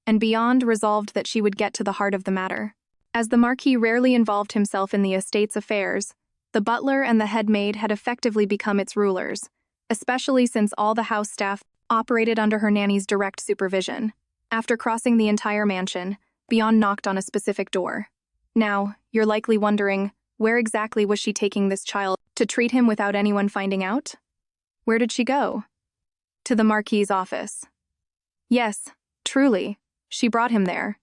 and Beyond resolved that she would get to the heart of the matter. As the Marquis rarely involved himself in the estate's affairs, the butler and the head maid had effectively become its rulers, especially since all the house staff operated under her nanny's direct supervision. After crossing the entire mansion, Beyond knocked on a specific door. Now, you're likely wondering, where exactly was she taking this child to treat him without anyone finding out? Where did she go? To the Marquis's office. Yes, truly, she brought him there.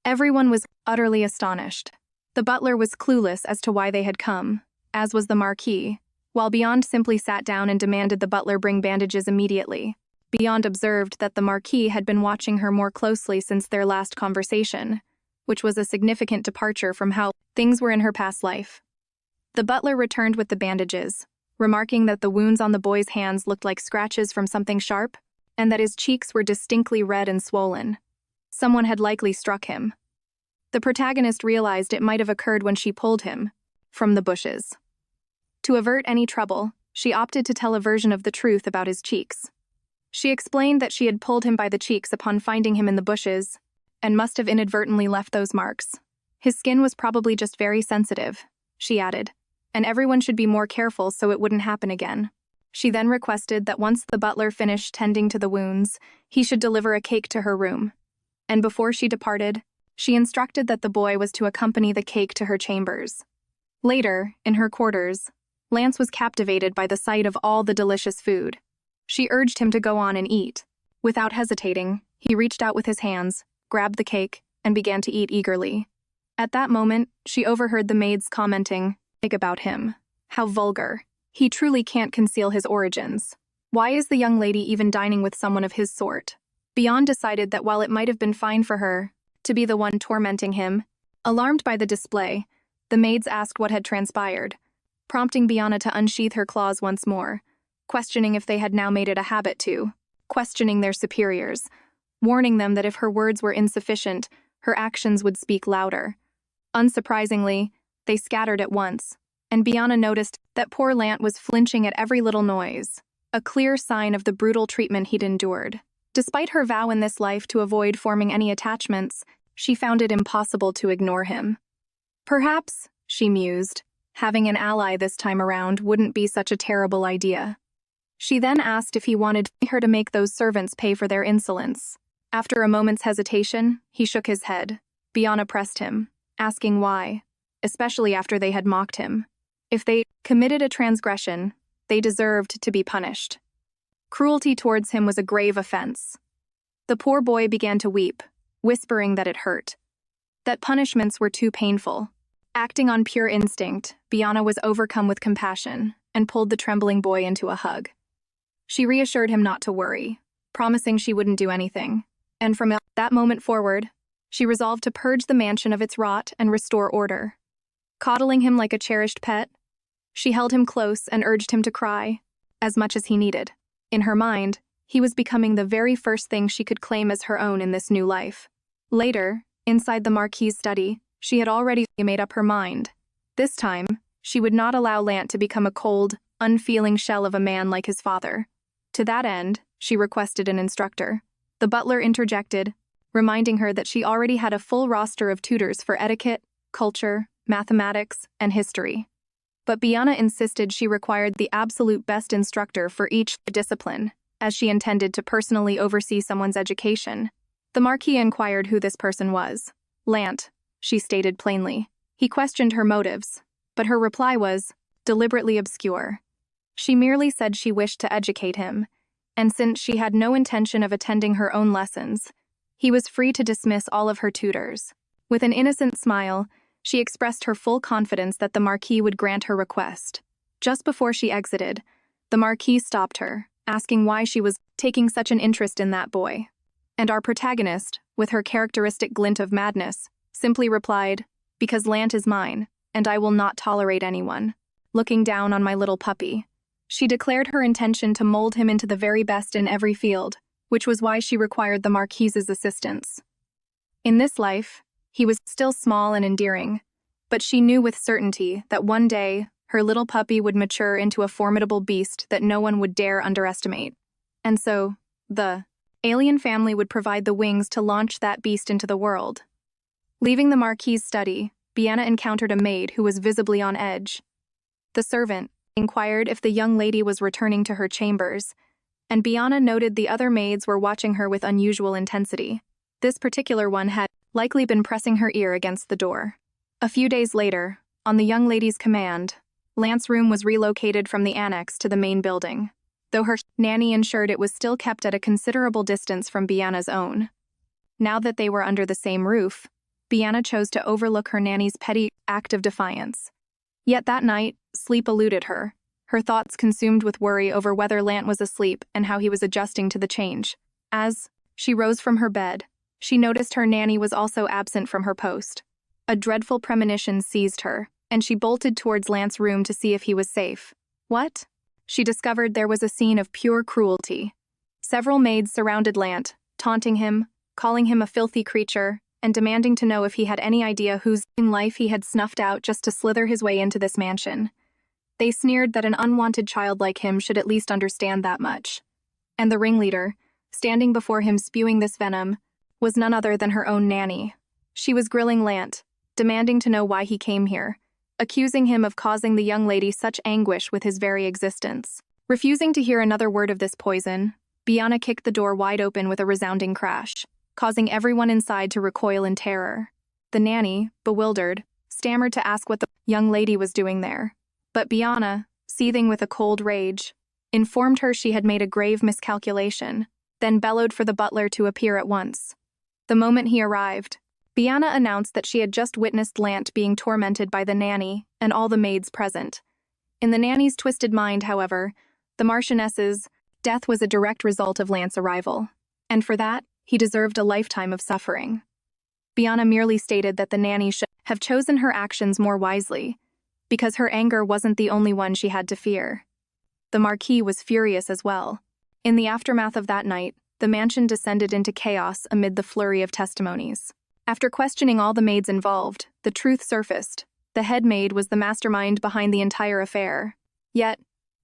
Everyone was utterly astonished. The butler was clueless as to why they had come, as was the Marquis, while Beyond simply sat down and demanded the butler bring bandages immediately. Beyond observed that the Marquis had been watching her more closely since their last conversation, which was a significant departure from how things were in her past life. The butler returned with the bandages, remarking that the wounds on the boy's hands looked like scratches from something sharp, and that his cheeks were distinctly red and swollen. Someone had likely struck him. The protagonist realized it might have occurred when she pulled him from the bushes. To avert any trouble, she opted to tell a version of the truth about his cheeks. She explained that she had pulled him by the cheeks upon finding him in the bushes, and must have inadvertently left those marks. His skin was probably just very sensitive, she added, and everyone should be more careful so it wouldn't happen again. She then requested that once the butler finished tending to the wounds, he should deliver a cake to her room. And before she departed, she instructed that the boy was to accompany the cake to her chambers. Later, in her quarters, Lance was captivated by the sight of all the delicious food. She urged him to go on and eat. Without hesitating, he reached out with his hands, grabbed the cake, and began to eat eagerly. At that moment, she overheard the maids commenting about him. How vulgar. He truly can't conceal his origins. Why is the young lady even dining with someone of his sort? Beyond decided that while it might have been fine for her to be the one tormenting him, alarmed by the display, the maids asked what had transpired, prompting Biona to unsheath her claws once more, questioning if they had now made it a habit to, questioning their superiors, warning them that if her words were insufficient, her actions would speak louder. Unsurprisingly, they scattered at once, and Biona noticed that poor Lant was flinching at every little noise, a clear sign of the brutal treatment he'd endured. Despite her vow in this life to avoid forming any attachments, she found it impossible to ignore him. Perhaps, she mused, having an ally this time around wouldn't be such a terrible idea. She then asked if he wanted her to make those servants pay for their insolence. After a moment's hesitation, he shook his head. Biona pressed him, asking why, especially after they had mocked him. If they committed a transgression, they deserved to be punished. Cruelty towards him was a grave offense. The poor boy began to weep, whispering that it hurt, that punishments were too painful. Acting on pure instinct, Biona was overcome with compassion and pulled the trembling boy into a hug. She reassured him not to worry, promising she wouldn't do anything, and from that moment forward, she resolved to purge the mansion of its rot and restore order. Coddling him like a cherished pet, she held him close and urged him to cry, as much as he needed. In her mind, he was becoming the very first thing she could claim as her own in this new life. Later, inside the Marquis's study, she had already made up her mind. This time, she would not allow Lant to become a cold, unfeeling shell of a man like his father. To that end, she requested an instructor. The butler interjected, reminding her that she already had a full roster of tutors for etiquette, culture, mathematics, and history. But Biona insisted she required the absolute best instructor for each discipline, as she intended to personally oversee someone's education. The Marquis inquired who this person was. Lant, she stated plainly. He questioned her motives, but her reply was deliberately obscure. She merely said she wished to educate him, and since she had no intention of attending her own lessons, he was free to dismiss all of her tutors. With an innocent smile, she expressed her full confidence that the Marquis would grant her request. Just before she exited, the Marquis stopped her, asking why she was taking such an interest in that boy. And our protagonist, with her characteristic glint of madness, simply replied, "Because Lant is mine, and I will not tolerate anyone." Looking down on my little puppy, she declared her intention to mold him into the very best in every field, which was why she required the Marquis's assistance. In this life, he was still small and endearing, but she knew with certainty that one day her little puppy would mature into a formidable beast that no one would dare underestimate. And so, the alien family would provide the wings to launch that beast into the world. Leaving the Marquis's study, Biona encountered a maid who was visibly on edge. The servant inquired if the young lady was returning to her chambers, and Biona noted the other maids were watching her with unusual intensity. This particular one had likely been pressing her ear against the door. A few days later, on the young lady's command, Lance's room was relocated from the annex to the main building, though her nanny ensured it was still kept at a considerable distance from Biona's own. Now that they were under the same roof, Biona chose to overlook her nanny's petty act of defiance. Yet that night, sleep eluded her, her thoughts consumed with worry over whether Lance was asleep and how he was adjusting to the change. As she rose from her bed, she noticed her nanny was also absent from her post. A dreadful premonition seized her, and she bolted towards Lance's room to see if he was safe. What? She discovered there was a scene of pure cruelty. Several maids surrounded Lance, taunting him, calling him a filthy creature, and demanding to know if he had any idea whose life he had snuffed out just to slither his way into this mansion. They sneered that an unwanted child like him should at least understand that much. And the ringleader, standing before him spewing this venom, was none other than her own nanny. She was grilling Lance, demanding to know why he came here, accusing him of causing the young lady such anguish with his very existence. Refusing to hear another word of this poison, Biona kicked the door wide open with a resounding crash, causing everyone inside to recoil in terror. The nanny, bewildered, stammered to ask what the young lady was doing there. But Biona, seething with a cold rage, informed her she had made a grave miscalculation, then bellowed for the butler to appear at once. The moment he arrived, Biona announced that she had just witnessed Lance being tormented by the nanny and all the maids present. In the nanny's twisted mind, however, the Marchioness's death was a direct result of Lance's arrival, and for that, he deserved a lifetime of suffering. Biona merely stated that the nanny should have chosen her actions more wisely, because her anger wasn't the only one she had to fear. The Marquis was furious as well. In the aftermath of that night, the mansion descended into chaos amid the flurry of testimonies. After questioning all the maids involved, the truth surfaced. The head maid was the mastermind behind the entire affair. Yet,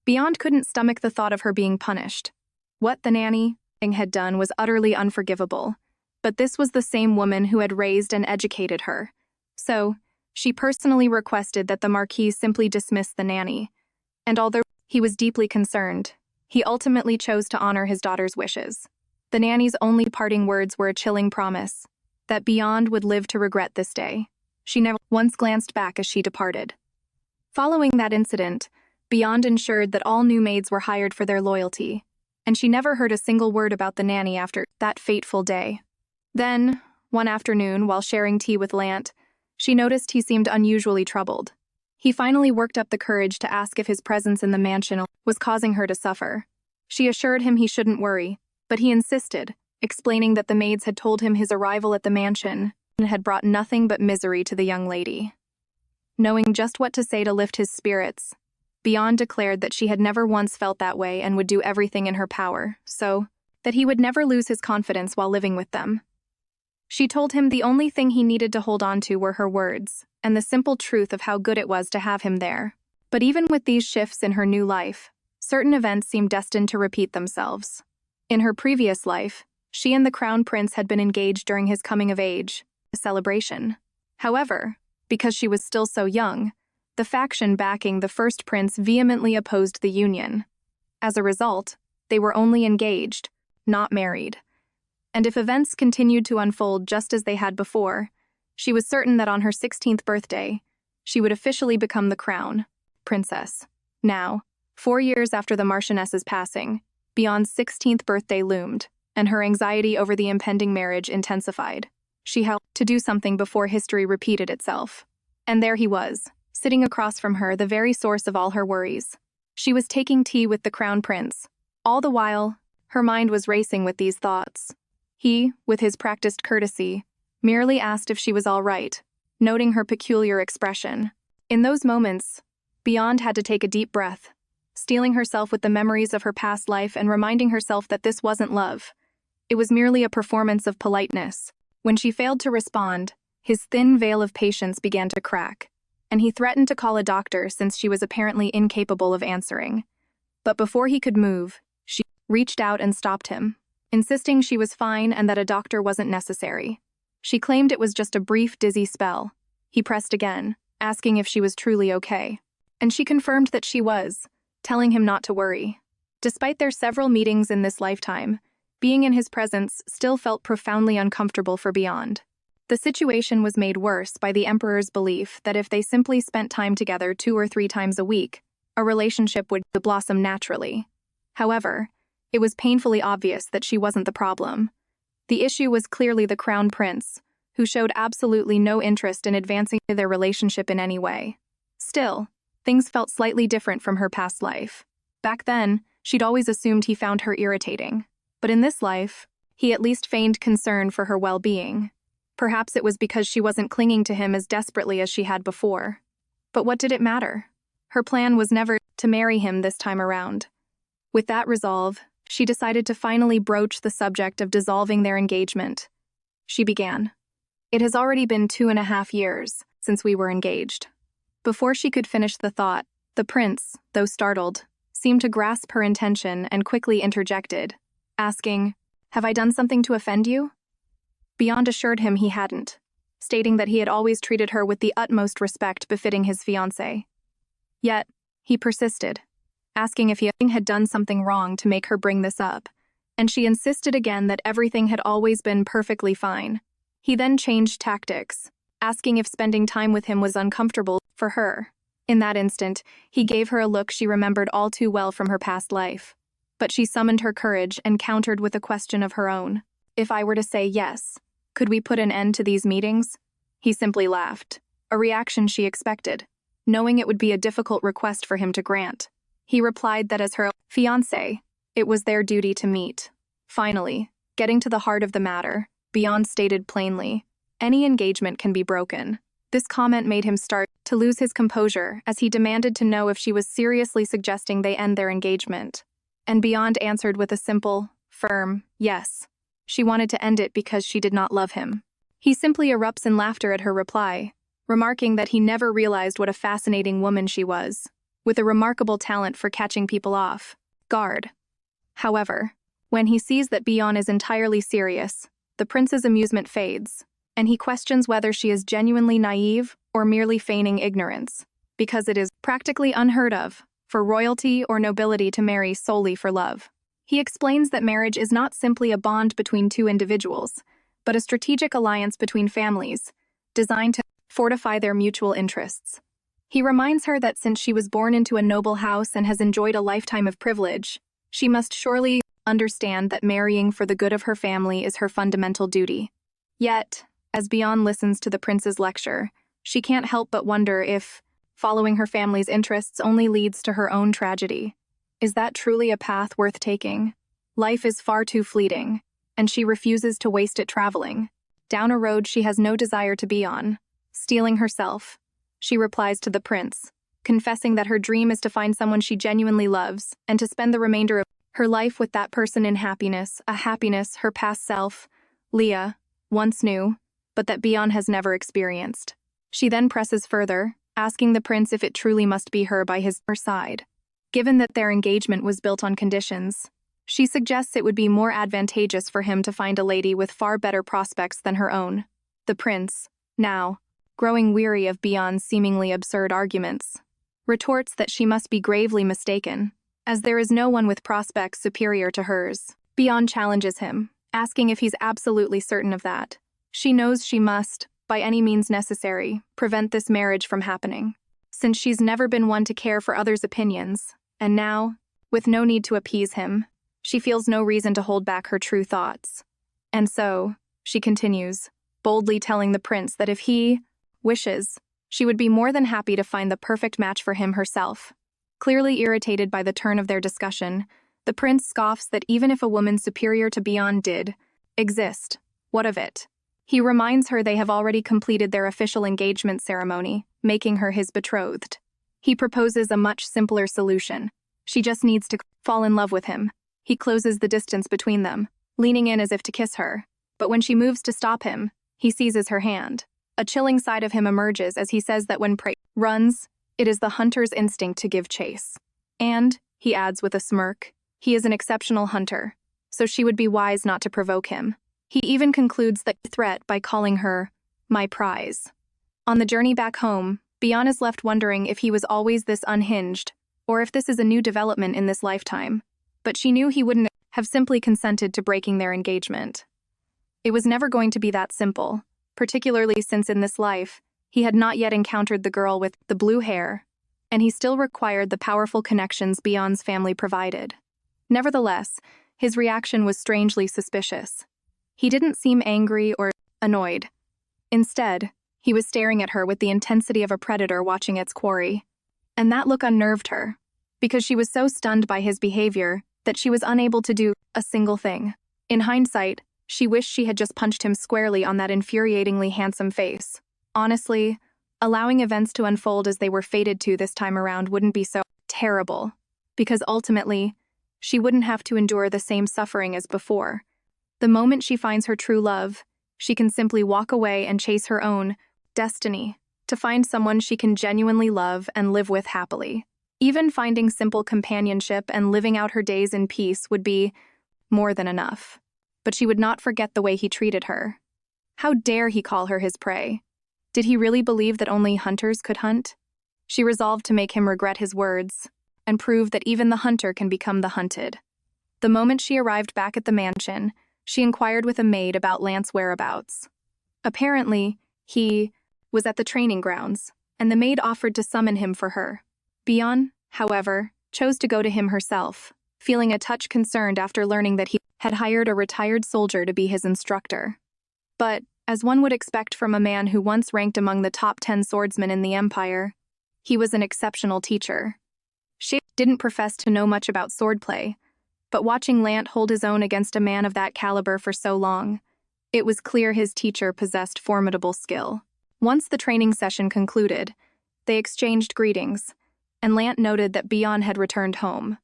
Biona couldn't stomach the thought of her being punished. What the nanny had done was utterly unforgivable, but this was the same woman who had raised and educated her. So, she personally requested that the Marquis simply dismiss the nanny, and although he was deeply concerned, he ultimately chose to honor his daughter's wishes. The nanny's only parting words were a chilling promise that Biona would live to regret this day. She never once glanced back as she departed. Following that incident, Biona ensured that all new maids were hired for their loyalty, and she never heard a single word about the nanny after that fateful day. Then, one afternoon, while sharing tea with Lance, she noticed he seemed unusually troubled. He finally worked up the courage to ask if his presence in the mansion was causing her to suffer. She assured him he shouldn't worry, but he insisted, explaining that the maids had told him his arrival at the mansion had brought nothing but misery to the young lady. Knowing just what to say to lift his spirits, Biona declared that she had never once felt that way and would do everything in her power, so that he would never lose his confidence while living with them. She told him the only thing he needed to hold on to were her words, and the simple truth of how good it was to have him there. But even with these shifts in her new life, certain events seemed destined to repeat themselves. In her previous life, she and the Crown Prince had been engaged during his coming-of-age celebration. However, because she was still so young, the faction backing the first prince vehemently opposed the union. As a result, they were only engaged, not married. And if events continued to unfold just as they had before, she was certain that on her 16th birthday, she would officially become the crown princess. Now, 4 years after the Marchioness's passing, Biona's 16th birthday loomed, and her anxiety over the impending marriage intensified. She had to do something before history repeated itself. And there he was, sitting across from her, the very source of all her worries. She was taking tea with the crown prince. All the while, her mind was racing with these thoughts. He, with his practiced courtesy, merely asked if she was all right, noting her peculiar expression. In those moments, Biona had to take a deep breath, steeling herself with the memories of her past life and reminding herself that this wasn't love. It was merely a performance of politeness. When she failed to respond, his thin veil of patience began to crack, and he threatened to call a doctor since she was apparently incapable of answering. But before he could move, she reached out and stopped him, insisting she was fine and that a doctor wasn't necessary. She claimed it was just a brief, dizzy spell. He pressed again, asking if she was truly okay. And she confirmed that she was, telling him not to worry. Despite their several meetings in this lifetime, being in his presence still felt profoundly uncomfortable for Beyond. The situation was made worse by the Emperor's belief that if they simply spent time together 2 or 3 times a week, a relationship would blossom naturally. However, it was painfully obvious that she wasn't the problem. The issue was clearly the Crown Prince, who showed absolutely no interest in advancing their relationship in any way. Still, things felt slightly different from her past life. Back then, she'd always assumed he found her irritating. But in this life, he at least feigned concern for her well-being. Perhaps it was because she wasn't clinging to him as desperately as she had before. But what did it matter? Her plan was never to marry him this time around. With that resolve, she decided to finally broach the subject of dissolving their engagement. She began. It has already been 2.5 years since we were engaged. Before she could finish the thought, the prince, though startled, seemed to grasp her intention and quickly interjected, asking, "Have I done something to offend you?" Beyond assured him he hadn't, stating that he had always treated her with the utmost respect befitting his fiancée. Yet, he persisted, asking if he had done something wrong to make her bring this up, and she insisted again that everything had always been perfectly fine. He then changed tactics, asking if spending time with him was uncomfortable for her. In that instant, he gave her a look she remembered all too well from her past life. But she summoned her courage and countered with a question of her own. "If I were to say yes, could we put an end to these meetings?" He simply laughed, a reaction she expected, knowing it would be a difficult request for him to grant. He replied that as her fiancé, it was their duty to meet. Finally, getting to the heart of the matter, Beyond stated plainly, any engagement can be broken. This comment made him start to lose his composure as he demanded to know if she was seriously suggesting they end their engagement. And Beyond answered with a simple, firm, yes. She wanted to end it because she did not love him. He simply erupts in laughter at her reply, remarking that he never realized what a fascinating woman she was, with a remarkable talent for catching people off guard. However, when he sees that Beyond is entirely serious, the prince's amusement fades, and he questions whether she is genuinely naive or merely feigning ignorance, because it is practically unheard of for royalty or nobility to marry solely for love. He explains that marriage is not simply a bond between 2 individuals, but a strategic alliance between families, designed to fortify their mutual interests. He reminds her that since she was born into a noble house and has enjoyed a lifetime of privilege, she must surely understand that marrying for the good of her family is her fundamental duty. Yet, as Beyond listens to the prince's lecture, she can't help but wonder if following her family's interests only leads to her own tragedy. Is that truly a path worth taking? Life is far too fleeting, and she refuses to waste it traveling down a road she has no desire to be on. Steeling herself, she replies to the prince, confessing that her dream is to find someone she genuinely loves and to spend the remainder of her life with that person in happiness, a happiness her past self, Leah, once knew, but that Beyond has never experienced. She then presses further, asking the prince if it truly must be her by his side. Given that their engagement was built on conditions, she suggests it would be more advantageous for him to find a lady with far better prospects than her own. The prince, now, growing weary of Beyond's seemingly absurd arguments, retorts that she must be gravely mistaken, as there is no one with prospects superior to hers. Beyond challenges him, asking if he's absolutely certain of that. She knows she must, by any means necessary, prevent this marriage from happening, since she's never been one to care for others' opinions, and now, with no need to appease him, she feels no reason to hold back her true thoughts. And so, she continues, boldly telling the prince that if he wishes, she would be more than happy to find the perfect match for him herself. Clearly irritated by the turn of their discussion, the prince scoffs that even if a woman superior to Beyond did exist, what of it? He reminds her they have already completed their official engagement ceremony, making her his betrothed. He proposes a much simpler solution. She just needs to fall in love with him. He closes the distance between them, leaning in as if to kiss her, but when she moves to stop him, He seizes her hand. A chilling side of him emerges as he says that when prey runs, it is the hunter's instinct to give chase. And, he adds with a smirk, he is an exceptional hunter, so she would be wise not to provoke him. He even concludes that threat by calling her, my prize. On the journey back home, Bion is left wondering if he was always this unhinged, or if this is a new development in this lifetime. But she knew he wouldn't have simply consented to breaking their engagement. It was never going to be that simple, particularly since in this life, he had not yet encountered the girl with the blue hair, and he still required the powerful connections Bion's family provided. Nevertheless, his reaction was strangely suspicious. He didn't seem angry or annoyed. Instead, he was staring at her with the intensity of a predator watching its quarry. And that look unnerved her, because she was so stunned by his behavior that she was unable to do a single thing. In hindsight, she wished she had just punched him squarely on that infuriatingly handsome face. Honestly, allowing events to unfold as they were fated to this time around wouldn't be so terrible, because ultimately, she wouldn't have to endure the same suffering as before. The moment she finds her true love, she can simply walk away and chase her own destiny, to find someone she can genuinely love and live with happily. Even finding simple companionship and living out her days in peace would be more than enough. But she would not forget the way he treated her. How dare he call her his prey? Did he really believe that only hunters could hunt? She resolved to make him regret his words, and prove that even the hunter can become the hunted. The moment she arrived back at the mansion, she inquired with a maid about Lance's whereabouts. Apparently, he was at the training grounds, and the maid offered to summon him for her. Bion, however, chose to go to him herself, feeling a touch concerned after learning that he had hired a retired soldier to be his instructor. But, as one would expect from a man who once ranked among the top 10 swordsmen in the Empire, he was an exceptional teacher. She didn't profess to know much about swordplay, but watching Lant hold his own against a man of that caliber for so long, it was clear his teacher possessed formidable skill. Once the training session concluded, they exchanged greetings, and Lant noted that Bion had returned home.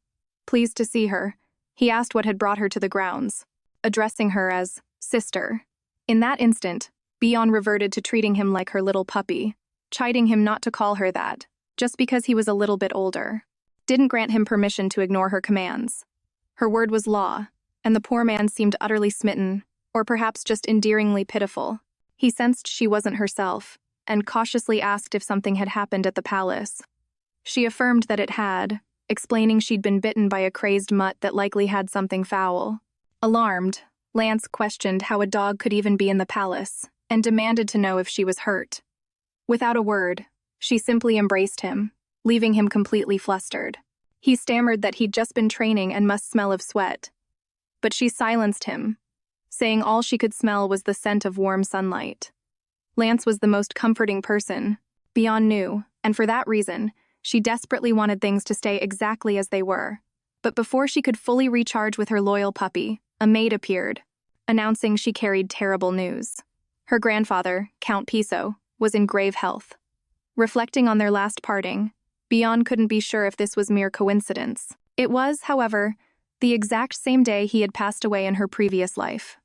Pleased to see her, he asked what had brought her to the grounds, addressing her as sister. In that instant, Bion reverted to treating him like her little puppy, chiding him not to call her that, just because he was a little bit older. Didn't grant him permission to ignore her commands. Her word was law, and the poor man seemed utterly smitten, or perhaps just endearingly pitiful. He sensed she wasn't herself, and cautiously asked if something had happened at the palace. She affirmed that it had, explaining she'd been bitten by a crazed mutt that likely had something foul. Alarmed, Lance questioned how a dog could even be in the palace, and demanded to know if she was hurt. Without a word, she simply embraced him, leaving him completely flustered. He stammered that he'd just been training and must smell of sweat. But she silenced him, saying all she could smell was the scent of warm sunlight. Lance was the most comforting person, Bion knew, and for that reason, she desperately wanted things to stay exactly as they were. But before she could fully recharge with her loyal puppy, a maid appeared, announcing she carried terrible news. Her grandfather, Count Piso, was in grave health. Reflecting on their last parting, Bion couldn't be sure if this was mere coincidence. It was, however, the exact same day he had passed away in her previous life.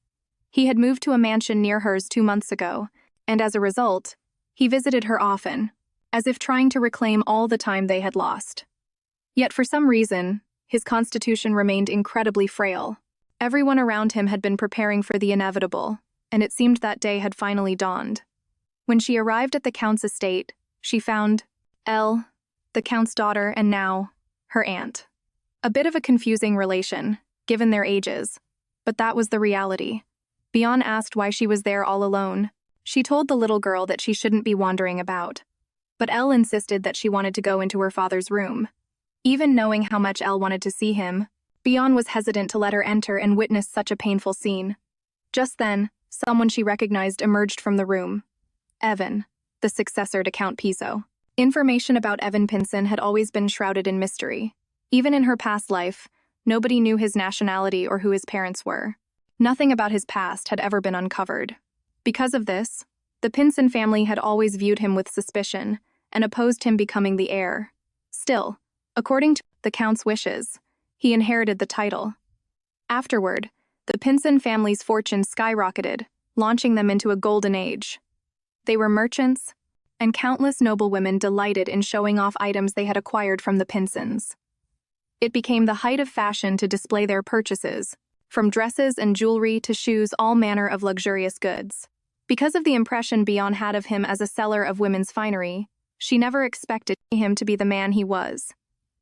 He had moved to a mansion near hers 2 months ago, and as a result, he visited her often, as if trying to reclaim all the time they had lost. Yet for some reason, his constitution remained incredibly frail. Everyone around him had been preparing for the inevitable, and it seemed that day had finally dawned. When she arrived at the Count's estate, she found Elle, the Count's daughter, and now, her aunt. A bit of a confusing relation, given their ages, but that was the reality. Bion asked why she was there all alone. She told the little girl that she shouldn't be wandering about. But Elle insisted that she wanted to go into her father's room. Even knowing how much Elle wanted to see him, Bion was hesitant to let her enter and witness such a painful scene. Just then, someone she recognized emerged from the room. Evan, the successor to Count Piso. Information about Evan Pinson had always been shrouded in mystery. Even in her past life, nobody knew his nationality or who his parents were. Nothing about his past had ever been uncovered. Because of this, the Pinson family had always viewed him with suspicion and opposed him becoming the heir. Still, according to the Count's wishes, he inherited the title. Afterward, the Pinson family's fortune skyrocketed, launching them into a golden age. They were merchants, and countless noblewomen delighted in showing off items they had acquired from the Pinsons. It became the height of fashion to display their purchases, from dresses and jewelry to shoes, all manner of luxurious goods. Because of the impression Bion had of him as a seller of women's finery, she never expected him to be the man he was.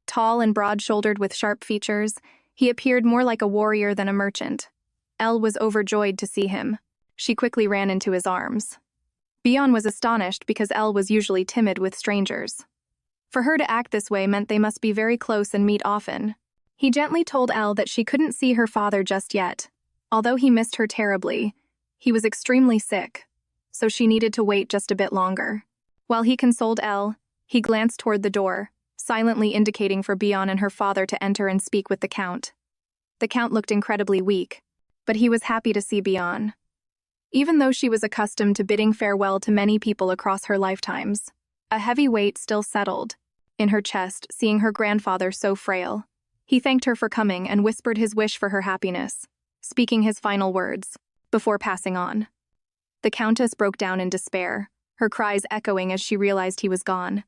Tall and broad-shouldered with sharp features, he appeared more like a warrior than a merchant. Elle was overjoyed to see him. She quickly ran into his arms. Bion was astonished because Elle was usually timid with strangers. For her to act this way meant they must be very close and meet often. He gently told Elle that she couldn't see her father just yet. Although he missed her terribly, he was extremely sick, so she needed to wait just a bit longer. While he consoled Elle, he glanced toward the door, silently indicating for Bion and her father to enter and speak with the Count. The Count looked incredibly weak, but he was happy to see Bion. Even though she was accustomed to bidding farewell to many people across her lifetimes, a heavy weight still settled in her chest, seeing her grandfather so frail. He thanked her for coming and whispered his wish for her happiness, speaking his final words, before passing on. The Countess broke down in despair, her cries echoing as she realized he was gone.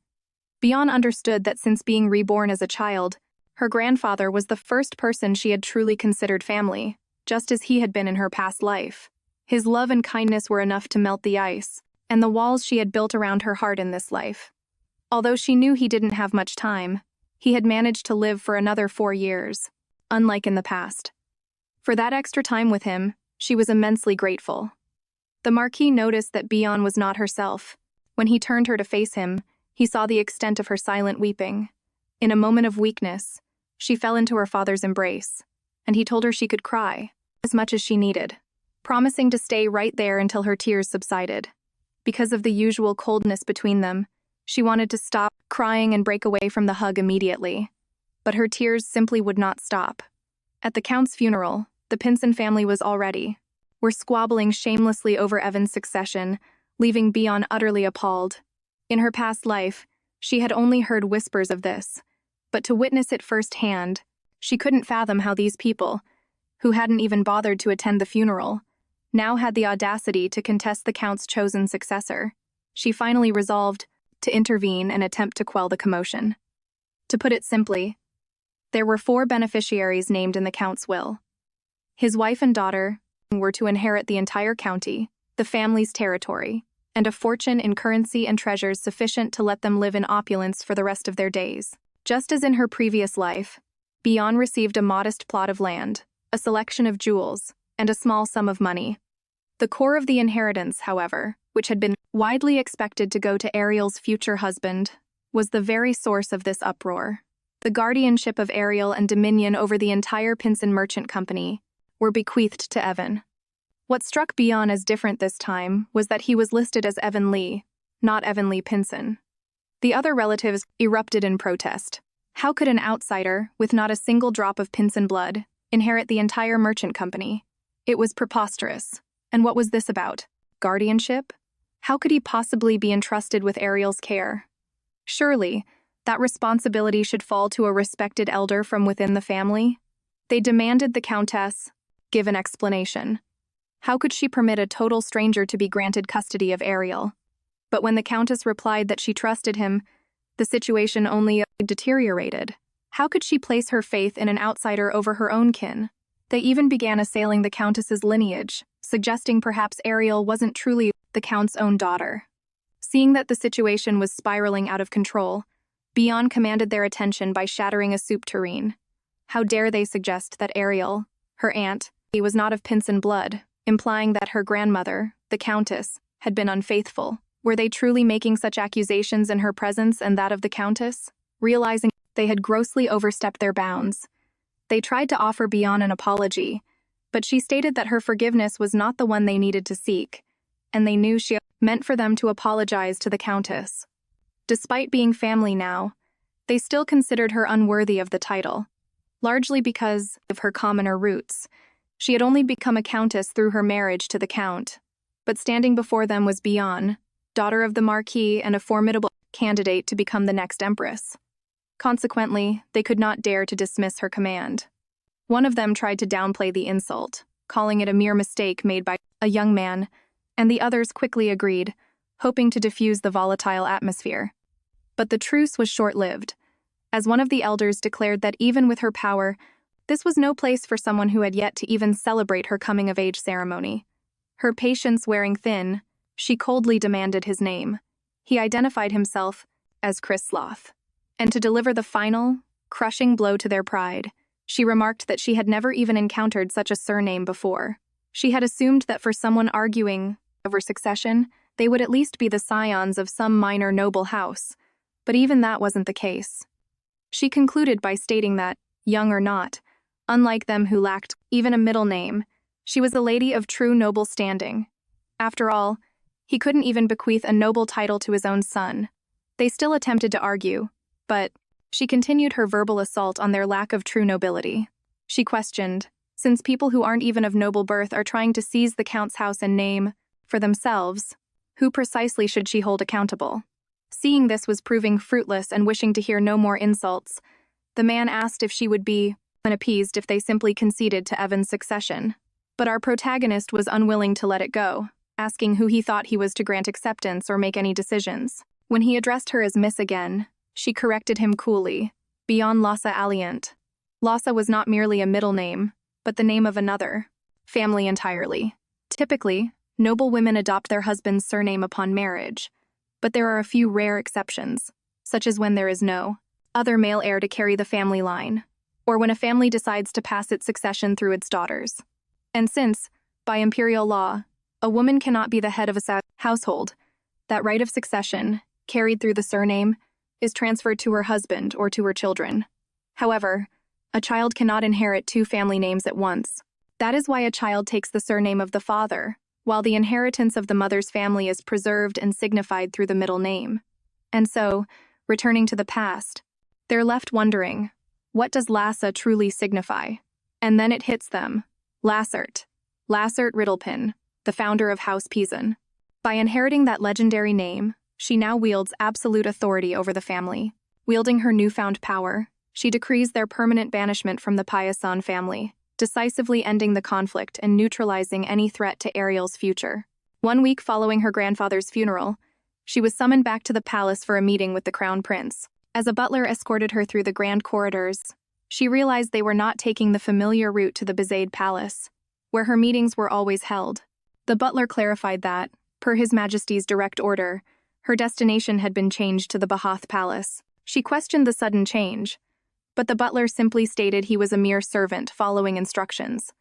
Bion understood that since being reborn as a child, her grandfather was the first person she had truly considered family, just as he had been in her past life. His love and kindness were enough to melt the ice and the walls she had built around her heart in this life. Although she knew he didn't have much time, he had managed to live for another 4 years, unlike in the past. For that extra time with him, she was immensely grateful. The Marquis noticed that Bion was not herself. When he turned her to face him, he saw the extent of her silent weeping. In a moment of weakness, she fell into her father's embrace, and he told her she could cry as much as she needed, promising to stay right there until her tears subsided. Because of the usual coldness between them, she wanted to stop crying and break away from the hug immediately. But her tears simply would not stop. At the Count's funeral, the Pinson family were squabbling shamelessly over Evan's succession, leaving Bion utterly appalled. In her past life, she had only heard whispers of this, but to witness it firsthand, she couldn't fathom how these people, who hadn't even bothered to attend the funeral, now had the audacity to contest the Count's chosen successor. She finally resolved to intervene and attempt to quell the commotion. To put it simply, there were 4 beneficiaries named in the Count's will. His wife and daughter were to inherit the entire county, the family's territory, and a fortune in currency and treasures sufficient to let them live in opulence for the rest of their days. Just as in her previous life, Bion received a modest plot of land, a selection of jewels, and a small sum of money. The core of the inheritance, however, which had been widely expected to go to Ariel's future husband, was the very source of this uproar. The guardianship of Ariel and dominion over the entire Pinson Merchant Company were bequeathed to Evan. What struck Bion as different this time was that he was listed as Evan Lee, not Evan Lee Pinson. The other relatives erupted in protest. How could an outsider, with not a single drop of Pinson blood, inherit the entire merchant company? It was preposterous. And what was this about? Guardianship? How could he possibly be entrusted with Ariel's care? Surely, that responsibility should fall to a respected elder from within the family. They demanded the Countess give an explanation. How could she permit a total stranger to be granted custody of Ariel? But when the Countess replied that she trusted him, the situation only deteriorated. How could she place her faith in an outsider over her own kin? They even began assailing the Countess's lineage, suggesting perhaps Ariel wasn't truly the Count's own daughter. Seeing that the situation was spiraling out of control, Bion commanded their attention by shattering a soup tureen. How dare they suggest that Ariel, her aunt, was not of Pinson blood, implying that her grandmother, the Countess, had been unfaithful. Were they truly making such accusations in her presence and that of the Countess? Realizing they had grossly overstepped their bounds, they tried to offer Bion an apology, but she stated that her forgiveness was not the one they needed to seek, and they knew she meant for them to apologize to the Countess. Despite being family now, they still considered her unworthy of the title, largely because of her commoner roots. She had only become a countess through her marriage to the Count, but standing before them was Bion, daughter of the Marquis and a formidable candidate to become the next empress. Consequently, they could not dare to dismiss her command. One of them tried to downplay the insult, calling it a mere mistake made by a young man and the others quickly agreed, hoping to diffuse the volatile atmosphere. But the truce was short-lived, as one of the elders declared that even with her power, this was no place for someone who had yet to even celebrate her coming-of-age ceremony. Her patience wearing thin, she coldly demanded his name. He identified himself as Chris Sloth. And to deliver the final, crushing blow to their pride, she remarked that she had never even encountered such a surname before. She had assumed that for someone arguing over succession, they would at least be the scions of some minor noble house, but even that wasn't the case. She concluded by stating that, young or not, unlike them who lacked even a middle name, she was a lady of true noble standing. After all, he couldn't even bequeath a noble title to his own son. They still attempted to argue, but she continued her verbal assault on their lack of true nobility. She questioned, since people who aren't even of noble birth are trying to seize the Count's house and name, for themselves, who precisely should she hold accountable? Seeing this was proving fruitless and wishing to hear no more insults, the man asked if she would be unappeased if they simply conceded to Evan's succession. But our protagonist was unwilling to let it go, asking who he thought he was to grant acceptance or make any decisions. When he addressed her as Miss again, she corrected him coolly, Biona Lossa Aliant. Lossa was not merely a middle name, but the name of another family entirely. Typically, noble women adopt their husband's surname upon marriage, but there are a few rare exceptions, such as when there is no other male heir to carry the family line, or when a family decides to pass its succession through its daughters. And since, by imperial law, a woman cannot be the head of a household, that right of succession, carried through the surname, is transferred to her husband or to her children. However, a child cannot inherit two family names at once. That is why a child takes the surname of the father, while the inheritance of the mother's family is preserved and signified through the middle name. And so, returning to the past, they're left wondering, what does Lassa truly signify? And then it hits them. Lassert Riddlepin, the founder of House Pisan. By inheriting that legendary name, she now wields absolute authority over the family. Wielding her newfound power, she decrees their permanent banishment from the Piasan family, decisively ending the conflict and neutralizing any threat to Ariel's future. 1 week following her grandfather's funeral, she was summoned back to the palace for a meeting with the crown prince. As a butler escorted her through the grand corridors, she realized they were not taking the familiar route to the Bezaid Palace, where her meetings were always held. The butler clarified that, per His Majesty's direct order, her destination had been changed to the Bahath Palace. She questioned the sudden change, but the butler simply stated he was a mere servant following instructions.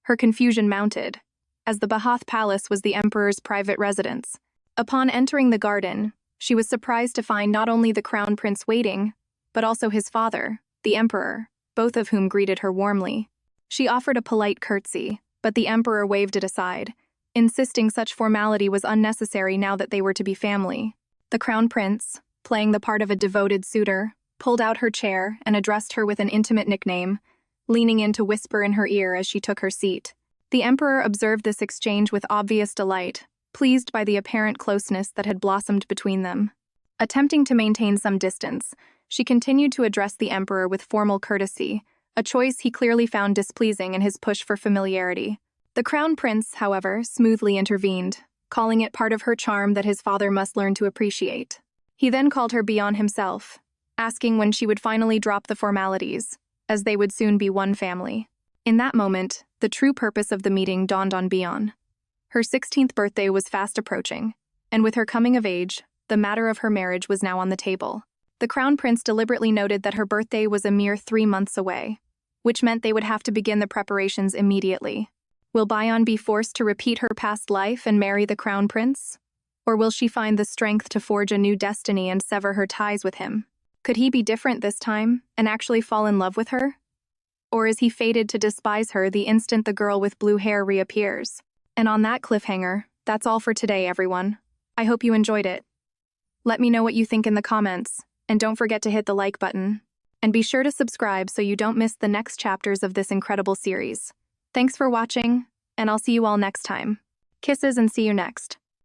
Her confusion mounted, as the Bahath Palace was the emperor's private residence. Upon entering the garden, she was surprised to find not only the crown prince waiting, but also his father, the emperor, both of whom greeted her warmly. She offered a polite curtsy, but the emperor waved it aside, insisting such formality was unnecessary now that they were to be family. The crown prince, playing the part of a devoted suitor, pulled out her chair and addressed her with an intimate nickname, leaning in to whisper in her ear as she took her seat. The emperor observed this exchange with obvious delight, pleased by the apparent closeness that had blossomed between them. Attempting to maintain some distance, she continued to address the emperor with formal courtesy, a choice he clearly found displeasing in his push for familiarity. The crown prince, however, smoothly intervened, calling it part of her charm that his father must learn to appreciate. He then called her Bion himself, asking when she would finally drop the formalities, as they would soon be one family. In that moment, the true purpose of the meeting dawned on Bion. Her 16th birthday was fast approaching, and with her coming of age, the matter of her marriage was now on the table. The crown prince deliberately noted that her birthday was a mere 3 months away, which meant they would have to begin the preparations immediately. Will Bion be forced to repeat her past life and marry the crown prince? Or will she find the strength to forge a new destiny and sever her ties with him? Could he be different this time and actually fall in love with her? Or is he fated to despise her the instant the girl with blue hair reappears? And on that cliffhanger, that's all for today, everyone. I hope you enjoyed it. Let me know what you think in the comments, and don't forget to hit the like button. And be sure to subscribe so you don't miss the next chapters of this incredible series. Thanks for watching, and I'll see you all next time. Kisses and see you next.